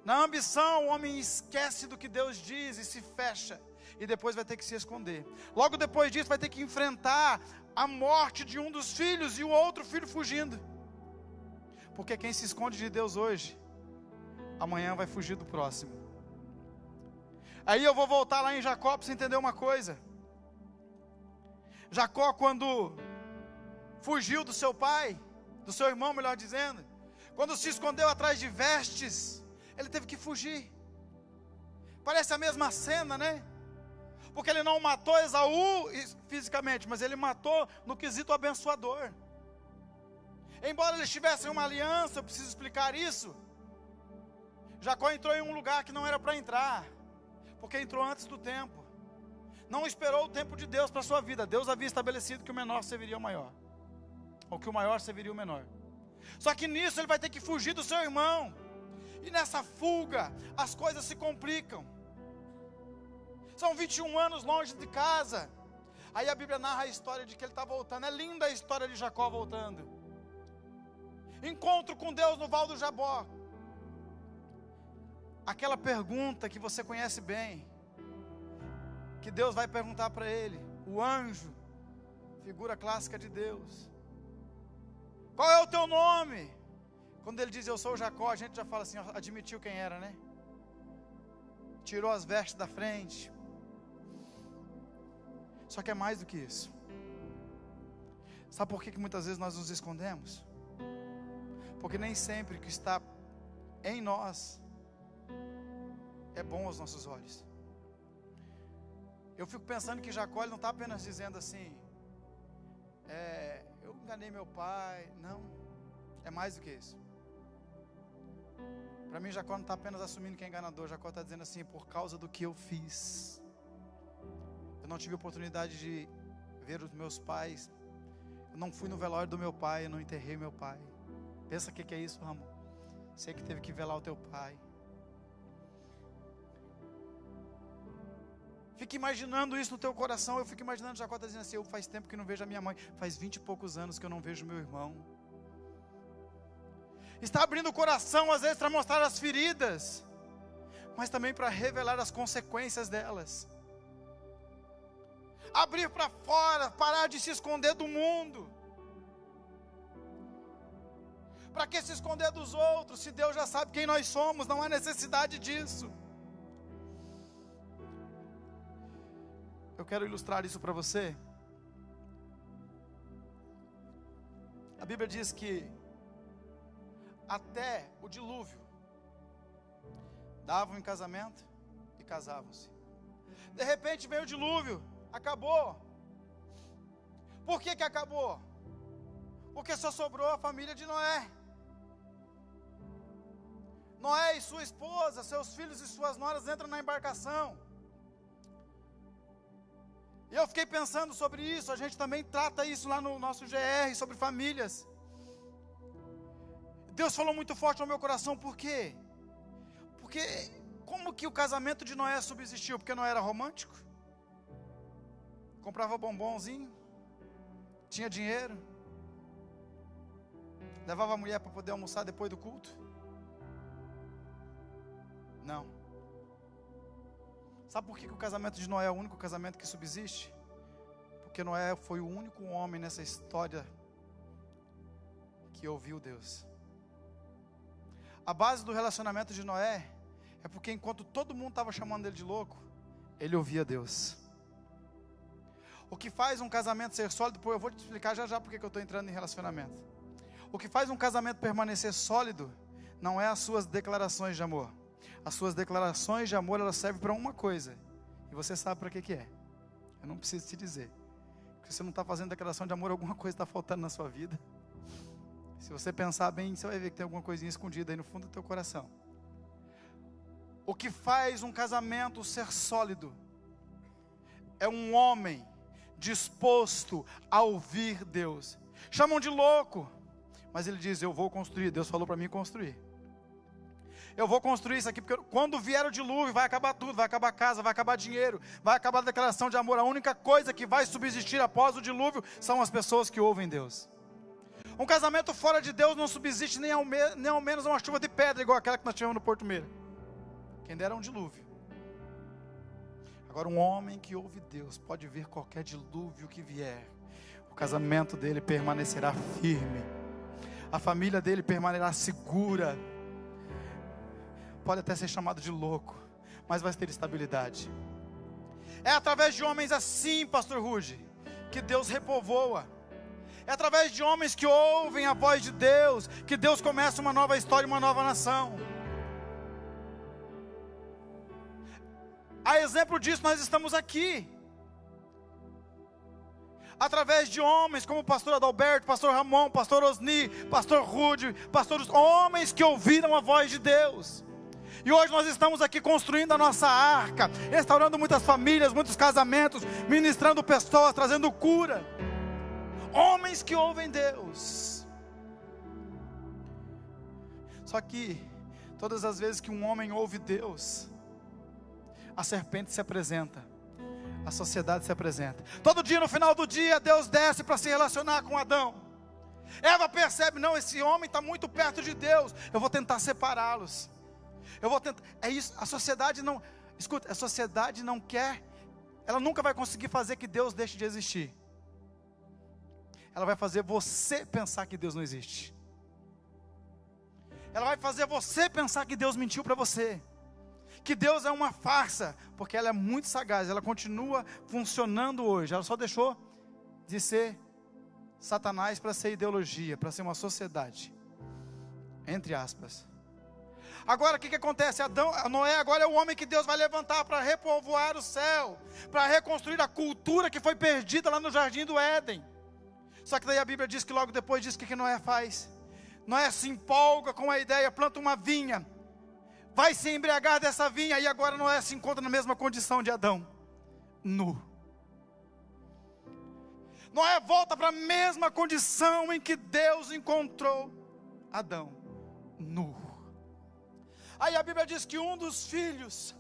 Na ambição, o homem esquece do que Deus diz e se fecha. E depois vai ter que se esconder. Logo depois disso vai ter que enfrentar a morte de um dos filhos e o outro filho fugindo. Porque quem se esconde de Deus hoje, amanhã vai fugir do próximo. Aí eu vou voltar lá em Jacó para você entender uma coisa. Jacó, quando fugiu do seu pai, do seu irmão, melhor dizendo, quando se escondeu atrás de vestes, ele teve que fugir. Parece a mesma cena, né? Porque ele não matou Esaú fisicamente, mas ele matou no quesito abençoador. Embora eles tivessem uma aliança, eu preciso explicar isso. Jacó entrou em um lugar que não era para entrar, porque entrou antes do tempo. Não esperou o tempo de Deus para a sua vida. Deus havia estabelecido que o menor serviria ao maior, ou que o maior serviria ao menor. Só que nisso ele vai ter que fugir do seu irmão. E nessa fuga, as coisas se complicam. São 21 anos longe de casa. Aí a Bíblia narra a história de que ele está voltando. É linda a história de Jacó voltando. Encontro com Deus no Val do Jabó. Aquela pergunta que você conhece bem, que Deus vai perguntar para ele. O anjo, figura clássica de Deus. Qual é o teu nome? Quando ele diz eu sou Jacó, a gente já fala assim, admitiu quem era, né? Tirou as vestes da frente. Só que é mais do que isso. Sabe por que muitas vezes nós nos escondemos? Porque nem sempre o que está em nós é bom aos nossos olhos. Eu fico pensando que Jacó ele não está apenas dizendo assim, eu enganei meu pai. Não, é mais do que isso. Para mim Jacó não está apenas assumindo que é enganador. Jacó está dizendo assim, por causa do que eu fiz, eu não tive oportunidade de ver os meus pais, eu não fui no velório do meu pai, eu não enterrei meu pai. Pensa o que é isso, Ramon? Você que teve que velar o teu pai. Fique imaginando isso no teu coração. Eu fico imaginando Jacó está dizendo assim: eu faz tempo que não vejo a minha mãe, faz 20 e poucos anos que eu não vejo meu irmão. Está abrindo o coração às vezes para mostrar as feridas, mas também para revelar as consequências delas. Abrir para fora, parar de se esconder do mundo. Para que se esconder dos outros, se Deus já sabe quem nós somos? Não há necessidade disso. Eu quero ilustrar isso para você. A Bíblia diz que até o dilúvio davam em casamento e casavam-se. De repente veio o dilúvio, acabou. Por que acabou? Porque só sobrou a família de Noé. Noé e sua esposa, seus filhos e suas noras entram na embarcação. E eu fiquei pensando sobre isso. A gente também trata isso lá no nosso GR, sobre famílias. Deus falou muito forte ao meu coração. Por quê? Porque como que o casamento de Noé subsistiu? Porque Noé era romântico? Comprava bombonzinho? Tinha dinheiro? Levava a mulher para poder almoçar depois do culto? Não. Sabe por que o casamento de Noé é o único casamento que subsiste? Porque Noé foi o único homem nessa história que ouviu Deus. A base do relacionamento de Noé é porque enquanto todo mundo estava chamando ele de louco, ele ouvia Deus. O que faz um casamento ser sólido, eu vou te explicar já porque eu estou entrando em relacionamento. O que faz um casamento permanecer sólido não é as suas declarações de amor. As suas declarações de amor, elas servem para uma coisa. E você sabe para que é. Eu não preciso te dizer. Porque você não está fazendo declaração de amor, alguma coisa está faltando na sua vida. Se você pensar bem, você vai ver que tem alguma coisinha escondida aí no fundo do teu coração. O que faz um casamento ser sólido é um homem disposto a ouvir Deus. Chamam de louco, mas ele diz: eu vou construir. Deus falou para mim construir. Eu vou construir isso aqui, porque quando vier o dilúvio, vai acabar tudo, vai acabar a casa, vai acabar dinheiro, vai acabar a declaração de amor. A única coisa que vai subsistir após o dilúvio são as pessoas que ouvem Deus. Um casamento fora de Deus não subsiste nem ao menos uma chuva de pedra, igual aquela que nós tivemos no Porto Meira. Quem dera um dilúvio. Agora, um homem que ouve Deus, pode vir qualquer dilúvio que vier, o casamento dele permanecerá firme, a família dele permanecerá segura. Pode até ser chamado de louco, mas vai ter estabilidade. É através de homens assim, pastor Ruge, que Deus repovoa. É através de homens que ouvem a voz de Deus, que Deus começa uma nova história, uma nova nação. A exemplo disso, nós estamos aqui. Através de homens como o pastor Adalberto, pastor Ramon, pastor Osni, pastor Rude, homens que ouviram a voz de Deus. E hoje nós estamos aqui construindo a nossa arca, restaurando muitas famílias, muitos casamentos, ministrando pessoas, trazendo cura. Homens que ouvem Deus. Só que todas as vezes que um homem ouve Deus, a serpente se apresenta, a sociedade se apresenta. Todo dia, no final do dia, Deus desce para se relacionar com Adão. Eva percebe: não, esse homem está muito perto de Deus, eu vou tentar separá-los. Eu vou tentar. É isso, a sociedade não. Escuta, a sociedade não quer. Ela nunca vai conseguir fazer que Deus deixe de existir. Ela vai fazer você pensar que Deus não existe. Ela vai fazer você pensar que Deus mentiu para você, que Deus é uma farsa, porque ela é muito sagaz. Ela continua funcionando hoje. Ela só deixou de ser Satanás para ser ideologia, para ser uma sociedade, entre aspas. Agora o que acontece? Noé agora é o homem que Deus vai levantar para repovoar o céu, para reconstruir a cultura que foi perdida lá no jardim do Éden. Só que daí a Bíblia diz que logo depois diz que Noé faz. Noé se empolga com a ideia, planta uma vinha, vai se embriagar dessa vinha, e agora Noé se encontra na mesma condição de Adão, nu. Noé volta para a mesma condição em que Deus encontrou Adão, nu. Aí a Bíblia diz que um dos filhos,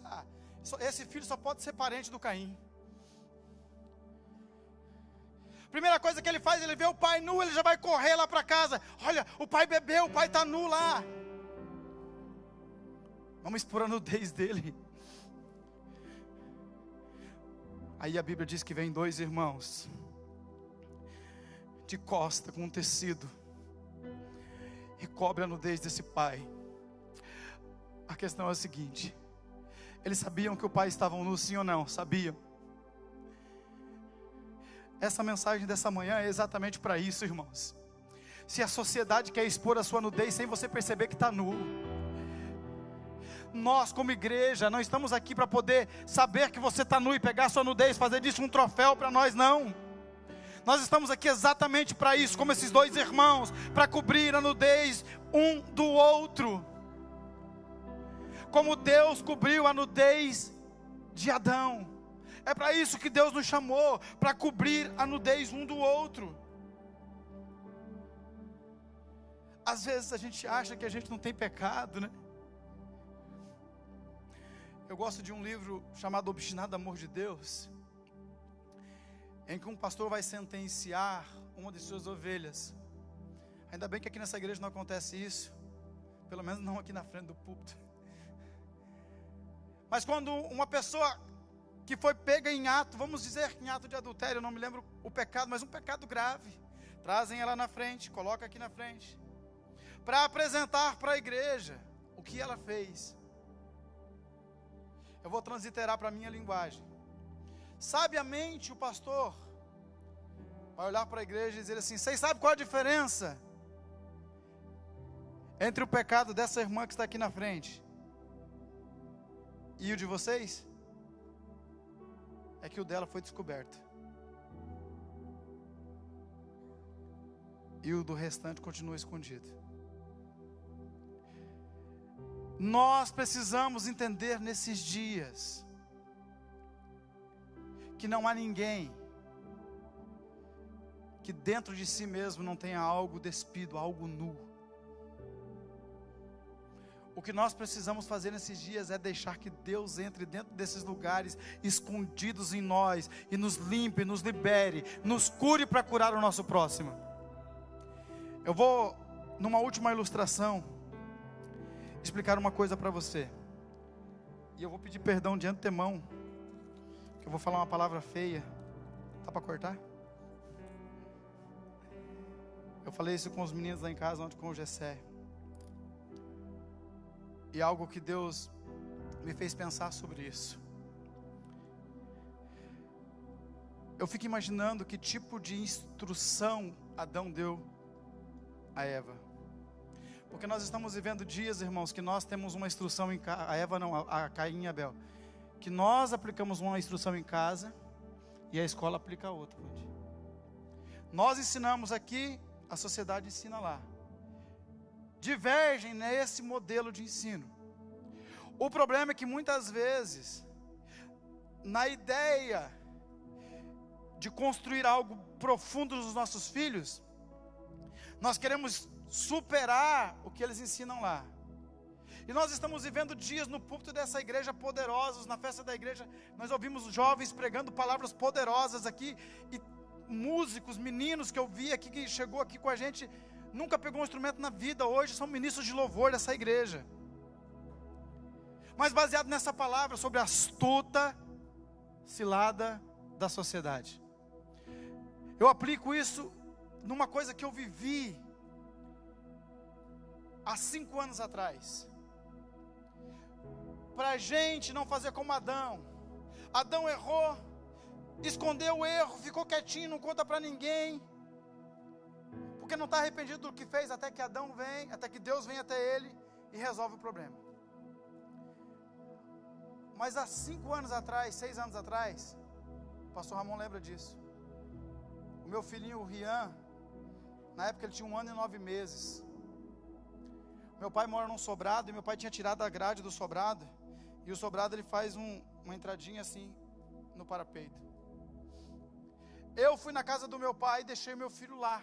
esse filho só pode ser parente do Caim. Primeira coisa que ele faz, ele vê o pai nu, ele já vai correr lá para casa. Olha, o pai bebeu, o pai está nu lá. Vamos expor a nudez dele. Aí a Bíblia diz que vem 2 irmãos, de costa com um tecido, e cobre a nudez desse pai. A questão é a seguinte: eles sabiam que o pai estava nu, sim ou não? Sabiam. Essa mensagem dessa manhã é exatamente para isso, irmãos. Se a sociedade quer expor a sua nudez sem você perceber que está nu, nós como igreja não estamos aqui para poder saber que você está nu e pegar a sua nudez, fazer disso um troféu para nós, não. Nós estamos aqui exatamente para isso, como esses 2 irmãos, para cobrir a nudez um do outro, como Deus cobriu a nudez de Adão. É para isso que Deus nos chamou, para cobrir a nudez um do outro. Às vezes a gente acha que a gente não tem pecado, né? Eu gosto de um livro chamado Obstinado Amor de Deus, em que um pastor vai sentenciar uma de suas ovelhas. Ainda bem que aqui nessa igreja não acontece isso, pelo menos não aqui na frente do púlpito. Mas quando uma pessoa que foi pega em ato, vamos dizer em ato de adultério, eu não me lembro o pecado, mas um pecado grave, trazem ela na frente, coloca aqui na frente, para apresentar para a igreja o que ela fez. Eu vou transliterar para a minha linguagem. Sabiamente o pastor vai olhar para a igreja e dizer assim: vocês sabem qual a diferença entre o pecado dessa irmã que está aqui na frente e o de vocês? É que o dela foi descoberto, e o do restante continua escondido. Nós precisamos entender nesses dias que não há ninguém que dentro de si mesmo não tenha algo despido, algo nu. O que nós precisamos fazer nesses dias é deixar que Deus entre dentro desses lugares escondidos em nós e nos limpe, nos libere, nos cure para curar o nosso próximo. Eu vou, numa última ilustração, explicar uma coisa para você. E eu vou pedir perdão de antemão, que eu vou falar uma palavra feia. Tá para cortar? Eu falei isso com os meninos lá em casa, ontem com o Gessé. E algo que Deus me fez pensar sobre isso. Eu fico imaginando que tipo de instrução Adão deu a Eva. Porque nós estamos vivendo dias, irmãos, que nós temos uma instrução em casa. A Eva não, a Caim e Abel. Que nós aplicamos uma instrução em casa e a escola aplica outra. Nós ensinamos aqui, a sociedade ensina lá. Divergem nesse modelo de ensino. O problema é que muitas vezes, na ideia de construir algo profundo nos nossos filhos, nós queremos superar o que eles ensinam lá. E nós estamos vivendo dias no púlpito dessa igreja poderosos, na festa da igreja, nós ouvimos jovens pregando palavras poderosas aqui, e músicos, meninos que eu vi aqui, que chegou aqui com a gente, nunca pegou um instrumento na vida, hoje são ministros de louvor dessa igreja. Mas baseado nessa palavra sobre a astuta cilada da sociedade. Eu aplico isso numa coisa que eu vivi há 5 anos atrás. Para a gente não fazer como Adão. Adão errou, escondeu o erro, ficou quietinho, não conta para ninguém. Porque não está arrependido do que fez, até que Adão vem, até que Deus vem até ele e resolve o problema. Mas há 5 anos atrás, 6 anos atrás, o pastor Ramon lembra disso. O meu filhinho, o Rian, na época ele tinha 1 ano e 9 meses. Meu pai mora num sobrado, e meu pai tinha tirado a grade do sobrado, e o sobrado ele faz uma entradinha assim, no parapeito. Eu fui na casa do meu pai e deixei meu filho lá.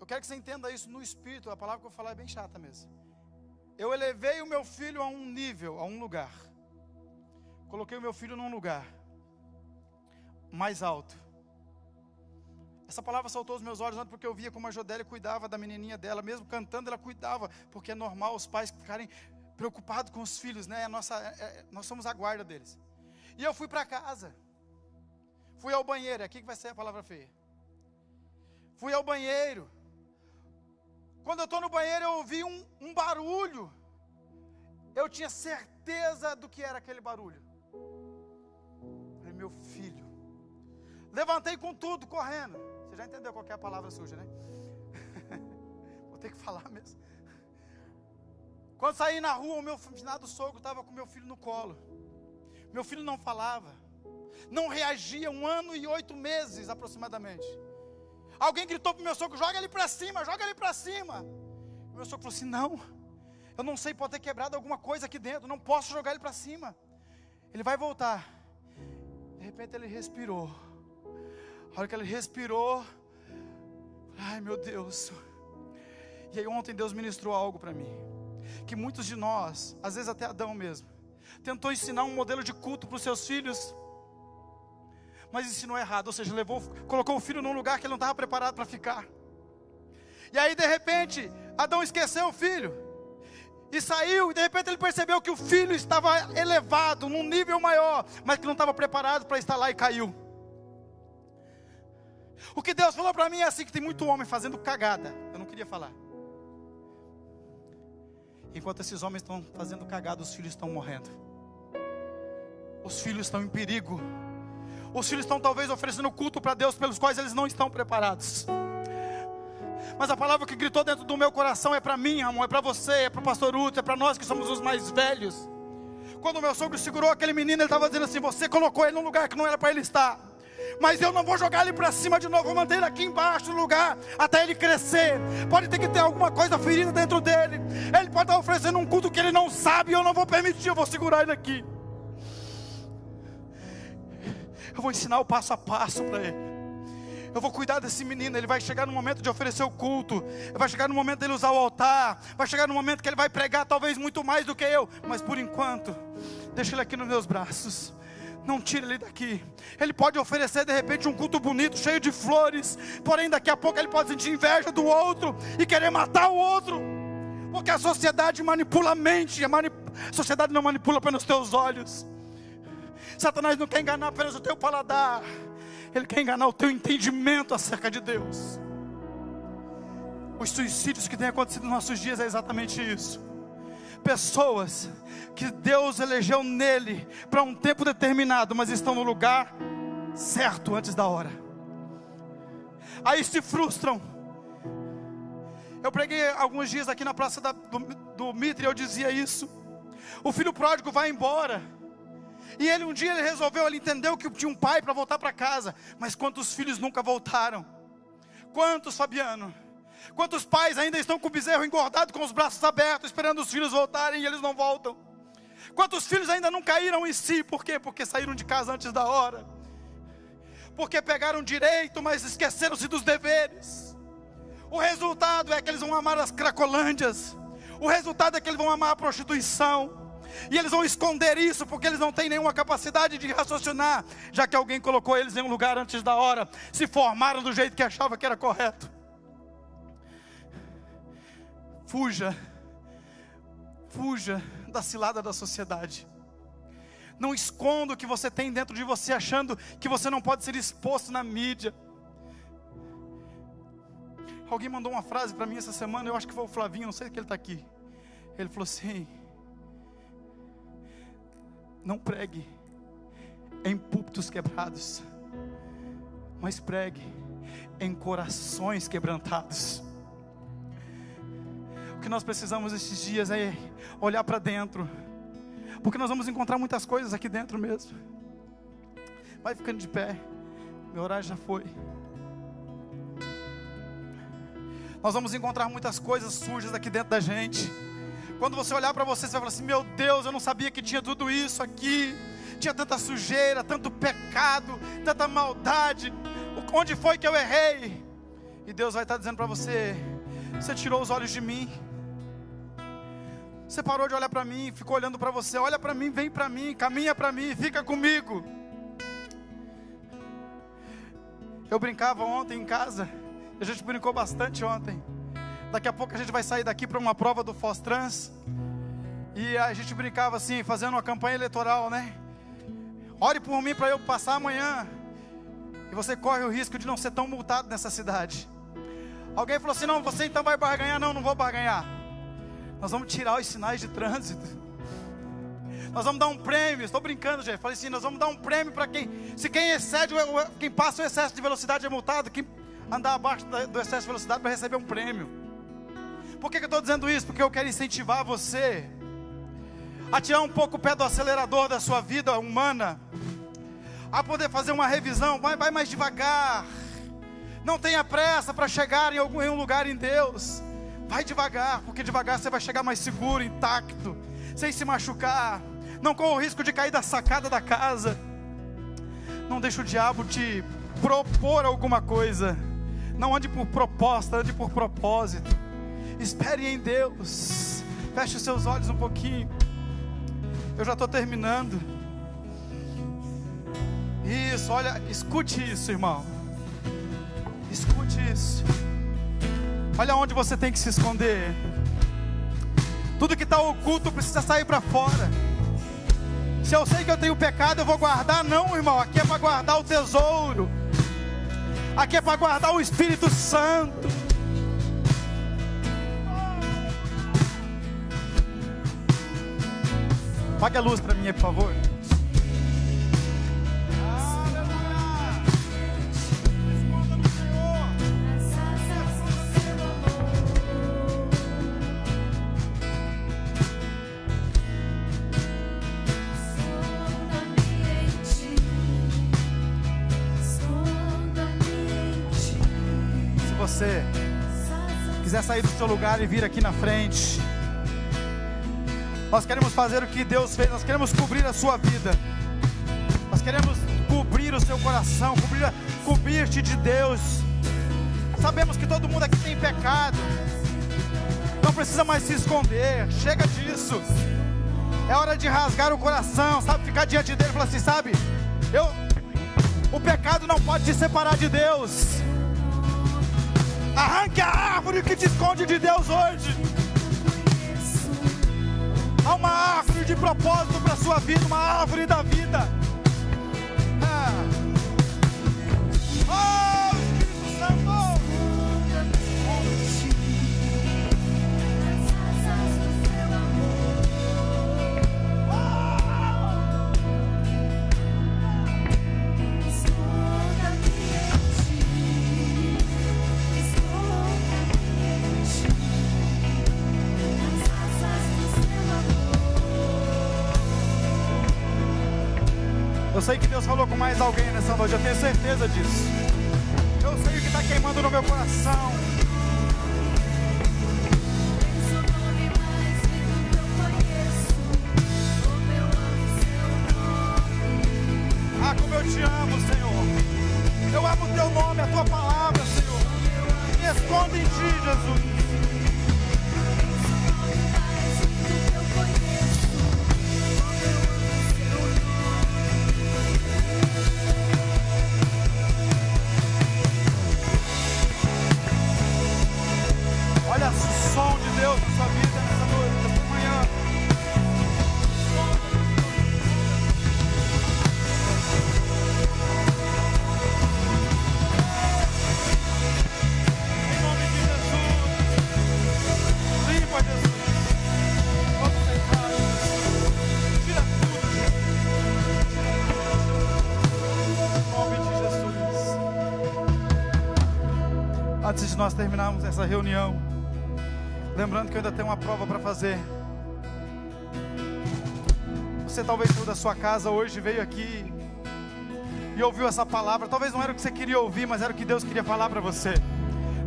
Eu quero que você entenda isso no espírito, a palavra que eu vou falar é bem chata mesmo. Eu elevei o meu filho a um nível, a um lugar. coloquei o meu filho num lugar mais alto. Essa palavra saltou aos meus olhos porque eu via como a Jodélia cuidava da menininha dela, mesmo cantando ela cuidava, porque é normal os pais ficarem preocupados com os filhos, né? Nós somos a guarda deles. E eu fui para casa, fui ao banheiro, aqui que vai ser a palavra feia. Fui ao banheiro. Quando eu estou no banheiro eu ouvi um barulho. Eu tinha certeza do que era aquele barulho. Falei, meu filho. Levantei com tudo, correndo. Você já entendeu qual que é a palavra suja, né? Vou ter que falar mesmo. Quando saí na rua, o meu finado sogro estava com meu filho no colo. Meu filho não falava, não reagia, 1 ano e 8 meses aproximadamente. Alguém gritou para o meu sogro, joga ele para cima, joga ele para cima. O meu sogro falou assim, não, eu não sei, pode ter quebrado alguma coisa aqui dentro, não posso jogar ele para cima. Ele vai voltar. De repente ele respirou. A hora que ele respirou, ai meu Deus. E aí ontem Deus ministrou algo para mim, que muitos de nós, às vezes até Adão mesmo, tentou ensinar um modelo de culto para os seus filhos, mas ensinou errado, ou seja, colocou o filho num lugar que ele não estava preparado para ficar. E aí de repente, Adão esqueceu o filho, e saiu, e de repente ele percebeu que o filho estava elevado, num nível maior, mas que não estava preparado para estar lá e caiu. O que Deus falou para mim é assim, que tem muito homem fazendo cagada, eu não queria falar. Enquanto esses homens estão fazendo cagada, os filhos estão morrendo. Os filhos estão em perigo. Os filhos estão talvez oferecendo culto para Deus pelos quais eles não estão preparados. Mas a palavra que gritou dentro do meu coração é para mim, amor, é para você, é para o pastor Uto, é para nós que somos os mais velhos. Quando o meu sogro segurou aquele menino, ele estava dizendo assim, você colocou ele num lugar que não era para ele estar. Mas eu não vou jogar ele para cima de novo, vou manter ele aqui embaixo no lugar, até ele crescer. Pode ter que ter alguma coisa ferida dentro dele. Ele pode estar oferecendo um culto que ele não sabe, e eu não vou permitir, eu vou segurar ele aqui. Eu vou ensinar o passo a passo para ele. Eu vou cuidar desse menino, ele vai chegar no momento de oferecer o culto, vai chegar no momento dele usar o altar, vai chegar no momento que ele vai pregar talvez muito mais do que eu, mas por enquanto, deixa ele aqui nos meus braços. Não tire ele daqui. Ele pode oferecer de repente um culto bonito, cheio de flores, porém daqui a pouco ele pode sentir inveja do outro e querer matar o outro, porque a sociedade manipula a mente. A sociedade não manipula apenas os teus olhos. Satanás não quer enganar apenas o teu paladar, ele quer enganar o teu entendimento acerca de Deus. Os suicídios que têm acontecido nos nossos dias é exatamente isso. Pessoas que Deus elegeu nele para um tempo determinado, mas estão no lugar certo antes da hora. Aí se frustram. Eu preguei alguns dias aqui na praça do Mitre, eu dizia isso. O filho pródigo vai embora, e ele um dia ele entendeu que tinha um pai para voltar para casa. Mas quantos filhos nunca voltaram? Quantos, Fabiano? Quantos pais ainda estão com o bezerro engordado, com os braços abertos, esperando os filhos voltarem e eles não voltam? Quantos filhos ainda não caíram em si? Por quê? Porque saíram de casa antes da hora. Porque pegaram direito, mas esqueceram-se dos deveres. O resultado é que eles vão amar as cracolândias. O resultado é que eles vão amar a prostituição. E eles vão esconder isso, porque eles não têm nenhuma capacidade de raciocinar, já que alguém colocou eles em um lugar antes da hora. Se formaram do jeito que achava que era correto. Fuja da cilada da sociedade. Não esconda o que você tem dentro de você, achando que você não pode ser exposto na mídia. Alguém mandou uma frase para mim essa semana, eu acho que foi o Flavinho, não sei se ele está aqui. Ele falou assim: não pregue em púlpitos quebrados, mas pregue em corações quebrantados. O que nós precisamos esses dias é olhar para dentro, porque nós vamos encontrar muitas coisas aqui dentro mesmo. Vai ficando de pé, meu horário já foi. Nós vamos encontrar muitas coisas sujas aqui dentro da gente. Quando você olhar para você, você vai falar assim: meu Deus, eu não sabia que tinha tudo isso aqui. Tinha tanta sujeira, tanto pecado, tanta maldade. Onde foi que eu errei? E Deus vai estar dizendo para você: você tirou os olhos de mim. Você parou de olhar para mim, ficou olhando para você. Olha para mim, vem para mim, caminha para mim, fica comigo. Eu brincava ontem em casa, a gente brincou bastante ontem. Daqui a pouco a gente vai sair daqui para uma prova do Fostrans. E a gente brincava assim, fazendo uma campanha eleitoral, né? Ore por mim para eu passar amanhã. E você corre o risco de não ser tão multado nessa cidade. Alguém falou assim, não, você então vai barganhar. Não, não vou barganhar. Nós vamos tirar os sinais de trânsito. Nós vamos dar um prêmio. Estou brincando, gente. Falei assim, nós vamos dar um prêmio para quem... Se quem excede, quem passa o excesso de velocidade é multado. Quem andar abaixo do excesso de velocidade vai receber um prêmio. Por que eu estou dizendo isso? Porque eu quero incentivar você a tirar um pouco o pé do acelerador da sua vida humana, a poder fazer uma revisão. Vai mais devagar. Não tenha pressa para chegar em um lugar em Deus. Vai devagar, porque devagar você vai chegar mais seguro, intacto, sem se machucar. Não corra o risco de cair da sacada da casa. Não deixe o diabo te propor alguma coisa. Não ande por proposta, ande por propósito. Espere em Deus. Feche os seus olhos um pouquinho. Eu já estou terminando. Isso, olha, escute isso, irmão. Escute isso. Olha onde você tem que se esconder. Tudo que está oculto precisa sair para fora. Se eu sei que eu tenho pecado, eu vou guardar? Não, irmão, aqui é para guardar o tesouro. Aqui é para guardar o Espírito Santo. Apague a luz para mim aí, por favor. Se você quiser sair do seu lugar e vir aqui na frente, nós queremos fazer o que Deus fez. Nós queremos cobrir a sua vida. Nós queremos cobrir o seu coração, cobrir-te de Deus. Sabemos que todo mundo aqui tem pecado. Não precisa mais se esconder. Chega disso. É hora de rasgar o coração, sabe? Ficar diante dele e falar assim, sabe? O pecado não pode te separar de Deus. Arranque a árvore que te esconde de Deus hoje. Há uma árvore de propósito para a sua vida, uma árvore da vida. Oh, Espírito Santo! Eu sei que Deus falou com mais alguém nessa noite, eu tenho certeza disso. Eu sei o que está queimando no meu coração. Ah, como eu te amo, Senhor. Eu amo o teu nome, a tua palavra, Senhor. Me esconde em ti, Jesus. Olha o som de Deus na sua vida nessa noite, nessa manhã. Em nome de Jesus. Limpa, Jesus. Vamos pecar. Tira tudo. Em nome de Jesus. Antes de nós terminarmos essa reunião, lembrando que eu ainda tenho uma prova para fazer. Você talvez saiu da sua casa hoje, veio aqui e ouviu essa palavra. Talvez não era o que você queria ouvir, mas era o que Deus queria falar para você.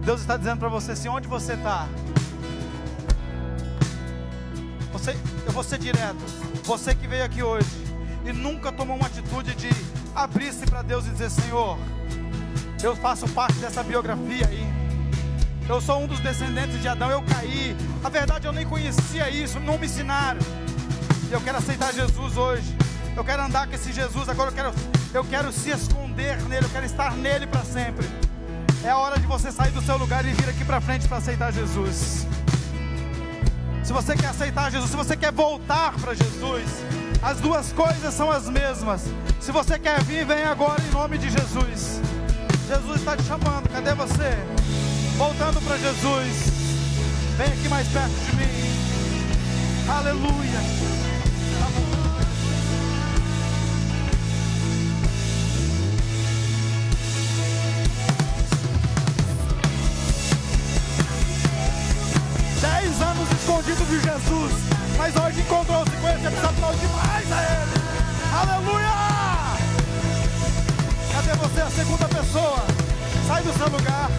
Deus está dizendo para você assim, onde você está? Eu vou ser direto. Você que veio aqui hoje e nunca tomou uma atitude de abrir-se para Deus e dizer, Senhor, eu faço parte dessa biografia aí. Eu sou um dos descendentes de Adão, eu caí. A verdade, eu nem conhecia isso, não me ensinaram. E eu quero aceitar Jesus hoje. Eu quero andar com esse Jesus. Agora eu quero se esconder nele. Eu quero estar nele para sempre. É a hora de você sair do seu lugar e vir aqui para frente para aceitar Jesus. Se você quer aceitar Jesus, se você quer voltar para Jesus, as duas coisas são as mesmas. Se você quer vir, vem agora em nome de Jesus. Jesus está te chamando. Cadê você? Voltando para Jesus. Vem aqui mais perto de mim. Aleluia. 10 anos escondido de Jesus, mas hoje encontrou-se com ele. Você precisa aplaudir demais a ele. Aleluia! Cadê você, a segunda pessoa? Sai do seu lugar.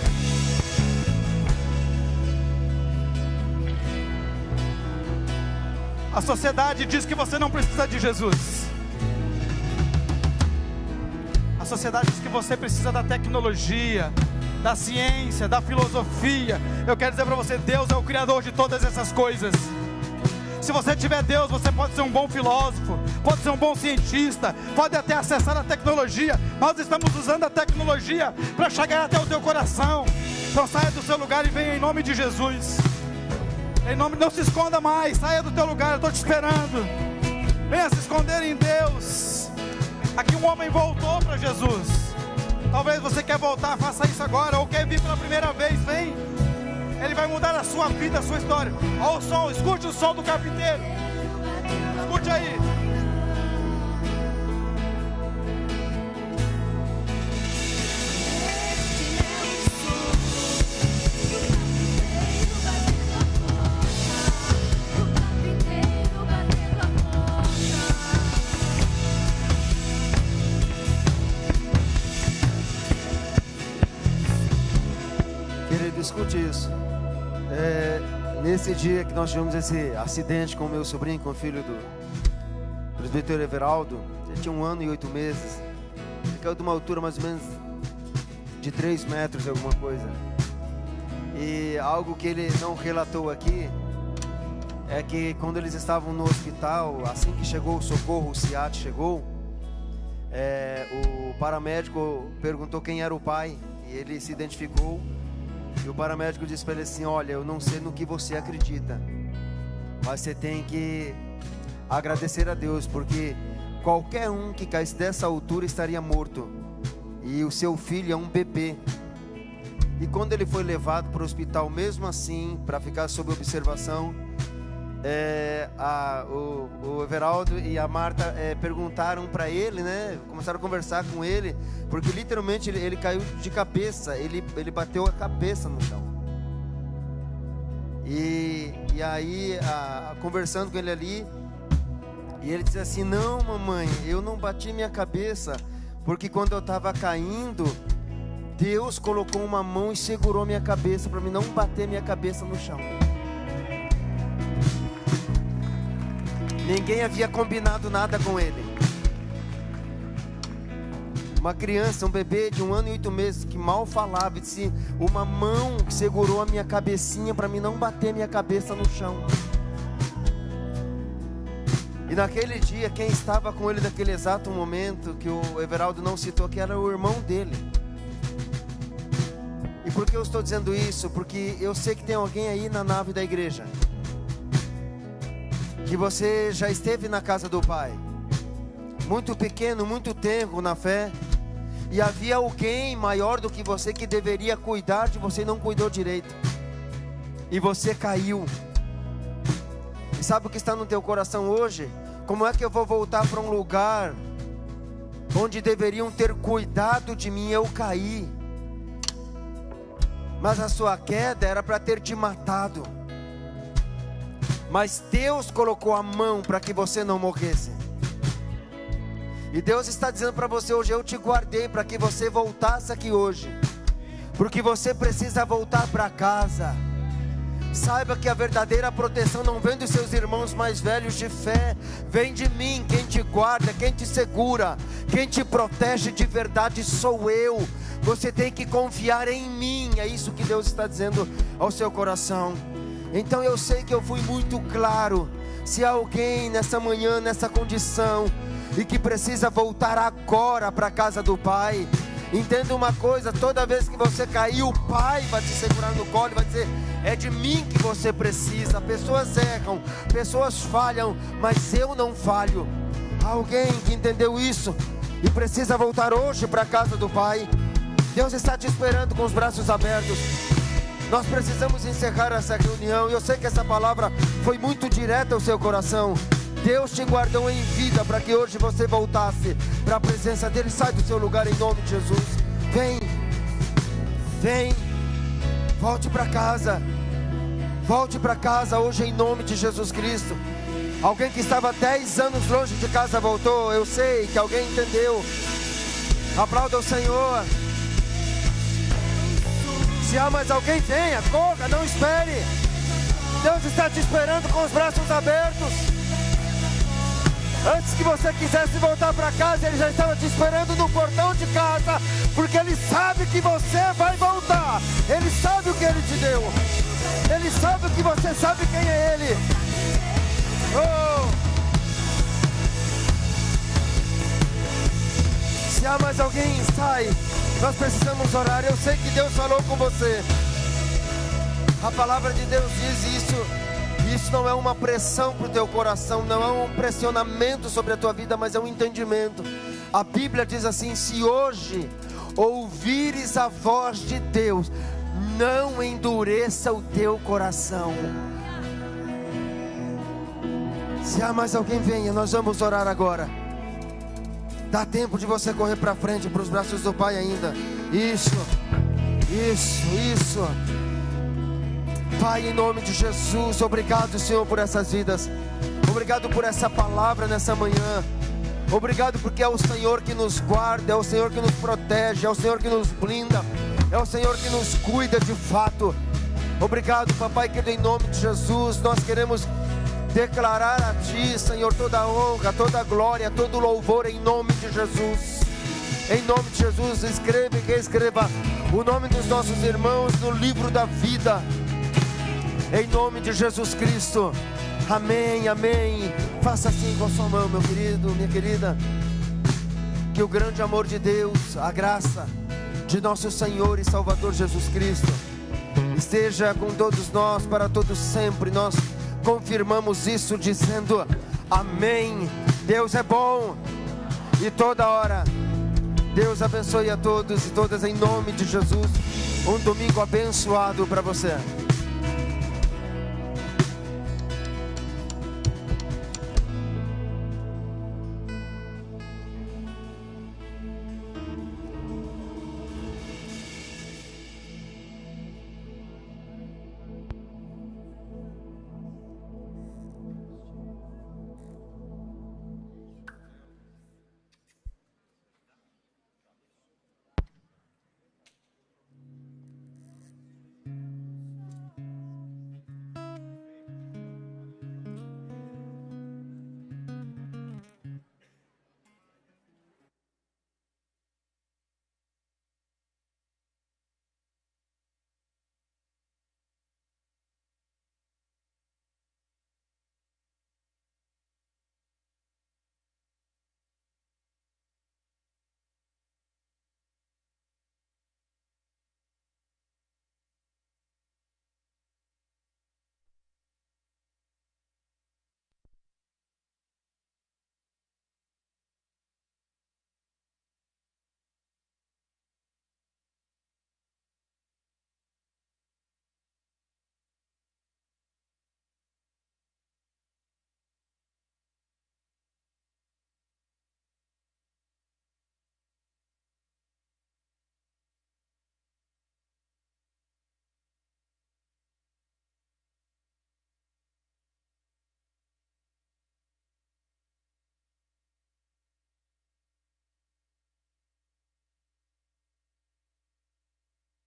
A sociedade diz que você não precisa de Jesus. A sociedade diz que você precisa da tecnologia, da ciência, da filosofia. Eu quero dizer para você, Deus é o Criador de todas essas coisas. Se você tiver Deus, você pode ser um bom filósofo, pode ser um bom cientista, pode até acessar a tecnologia. Nós estamos usando a tecnologia para chegar até o teu coração. Então saia do seu lugar e venha em nome de Jesus. Não se esconda mais, saia do teu lugar, eu estou te esperando. Venha se esconder em Deus. Aqui um homem voltou para Jesus. Talvez você quer voltar, faça isso agora. Ou quer vir pela primeira vez, vem. Ele vai mudar a sua vida, a sua história. Olha o som, escute o som do carpinteiro. Escute aí.
Escute isso. Nesse dia que nós tivemos esse acidente com o meu sobrinho, com o filho do presbítero Everaldo, ele tinha 1 ano e 8 meses. Ele caiu de uma altura mais ou menos de 3 metros, alguma coisa. E algo que ele não relatou aqui é que quando eles estavam no hospital, assim que chegou o socorro, o SIAT chegou, o paramédico perguntou quem era o pai, e ele se identificou. E o paramédico disse para ele assim: olha, eu não sei no que você acredita, mas você tem que agradecer a Deus, porque qualquer um que caísse dessa altura estaria morto, e o seu filho é um bebê. E quando ele foi levado para o hospital, mesmo assim, para ficar sob observação, o Everaldo e a Marta perguntaram para ele, né? Começaram a conversar com ele, porque literalmente ele caiu de cabeça, ele bateu a cabeça no chão. E aí, conversando com ele ali, e ele disse assim: não, mamãe, eu não bati minha cabeça, porque quando eu estava caindo, Deus colocou uma mão e segurou minha cabeça para mim não bater minha cabeça no chão. Ninguém havia combinado nada com ele. Uma criança, um bebê de 1 ano e 8 meses que mal falava, e disse: uma mão segurou a minha cabecinha para mim não bater minha cabeça no chão. E naquele dia, quem estava com ele naquele exato momento, que o Everaldo não citou, que era o irmão dele. E por que eu estou dizendo isso? Porque eu sei que tem alguém aí na nave da igreja, que você já esteve na casa do Pai, muito pequeno, muito tempo na fé, e havia alguém maior do que você que deveria cuidar de você e não cuidou direito, e você caiu. E sabe o que está no teu coração hoje? Como é que eu vou voltar para um lugar onde deveriam ter cuidado de mim? Eu caí, mas a sua queda era para ter te matado, mas Deus colocou a mão para que você não morresse. E Deus está dizendo para você hoje: eu te guardei para que você voltasse aqui hoje, porque você precisa voltar para casa. Saiba que a verdadeira proteção não vem dos seus irmãos mais velhos de fé, vem de mim. Quem te guarda, quem te segura, quem te protege de verdade sou eu. Você tem que confiar em mim. É isso que Deus está dizendo ao seu coração. Então eu sei que eu fui muito claro. Se há alguém nessa manhã, nessa condição, e que precisa voltar agora para a casa do Pai, entenda uma coisa: toda vez que você cair, o Pai vai te segurar no colo e vai dizer: é de mim que você precisa. Pessoas erram, pessoas falham, mas eu não falho. Há alguém que entendeu isso e precisa voltar hoje para a casa do Pai? Deus está te esperando com os braços abertos. Nós precisamos encerrar essa reunião. Eu sei que essa palavra foi muito direta ao seu coração. Deus te guardou em vida para que hoje você voltasse para a presença dEle. Sai do seu lugar em nome de Jesus. Vem, vem, volte para casa. Volte para casa hoje em nome de Jesus Cristo. Alguém que estava 10 anos longe de casa voltou. Eu sei que alguém entendeu. Aplauda o Senhor. Se há mais alguém, venha, corra, não espere. Deus está te esperando com os braços abertos. Antes que você quisesse voltar para casa, Ele já estava te esperando no portão de casa, porque Ele sabe que você vai voltar. Ele sabe o que Ele te deu. Ele sabe que você sabe quem é Ele. Oh! Se há mais alguém, sai. Nós precisamos orar. Eu sei que Deus falou com você. A palavra de Deus diz isso. Isso não é uma pressão para o teu coração, não é um pressionamento sobre a tua vida, mas é um entendimento. A Bíblia diz assim: se hoje ouvires a voz de Deus, não endureça o teu coração. Se há mais alguém, venha, nós vamos orar agora. Dá tempo de você correr para frente, para os braços do Pai ainda. Isso. Pai, em nome de Jesus, obrigado, Senhor, por essas vidas. Obrigado por essa palavra nessa manhã. Obrigado porque é o Senhor que nos guarda, é o Senhor que nos protege, é o Senhor que nos blinda, é o Senhor que nos cuida de fato. Obrigado, Papai querido, em nome de Jesus. Nós queremos declarar a Ti, Senhor, toda a honra, toda a glória, todo o louvor em nome de Jesus. Em nome de Jesus, escreva e reescreva o nome dos nossos irmãos no livro da vida. Em nome de Jesus Cristo. Amém, amém. Faça assim com a sua mão, meu querido, minha querida. Que o grande amor de Deus, a graça de nosso Senhor e Salvador Jesus Cristo esteja com todos nós para todos sempre. Nós confirmamos isso dizendo amém. Deus é bom e toda hora. Deus abençoe a todos e todas em nome de Jesus. Um domingo abençoado para você.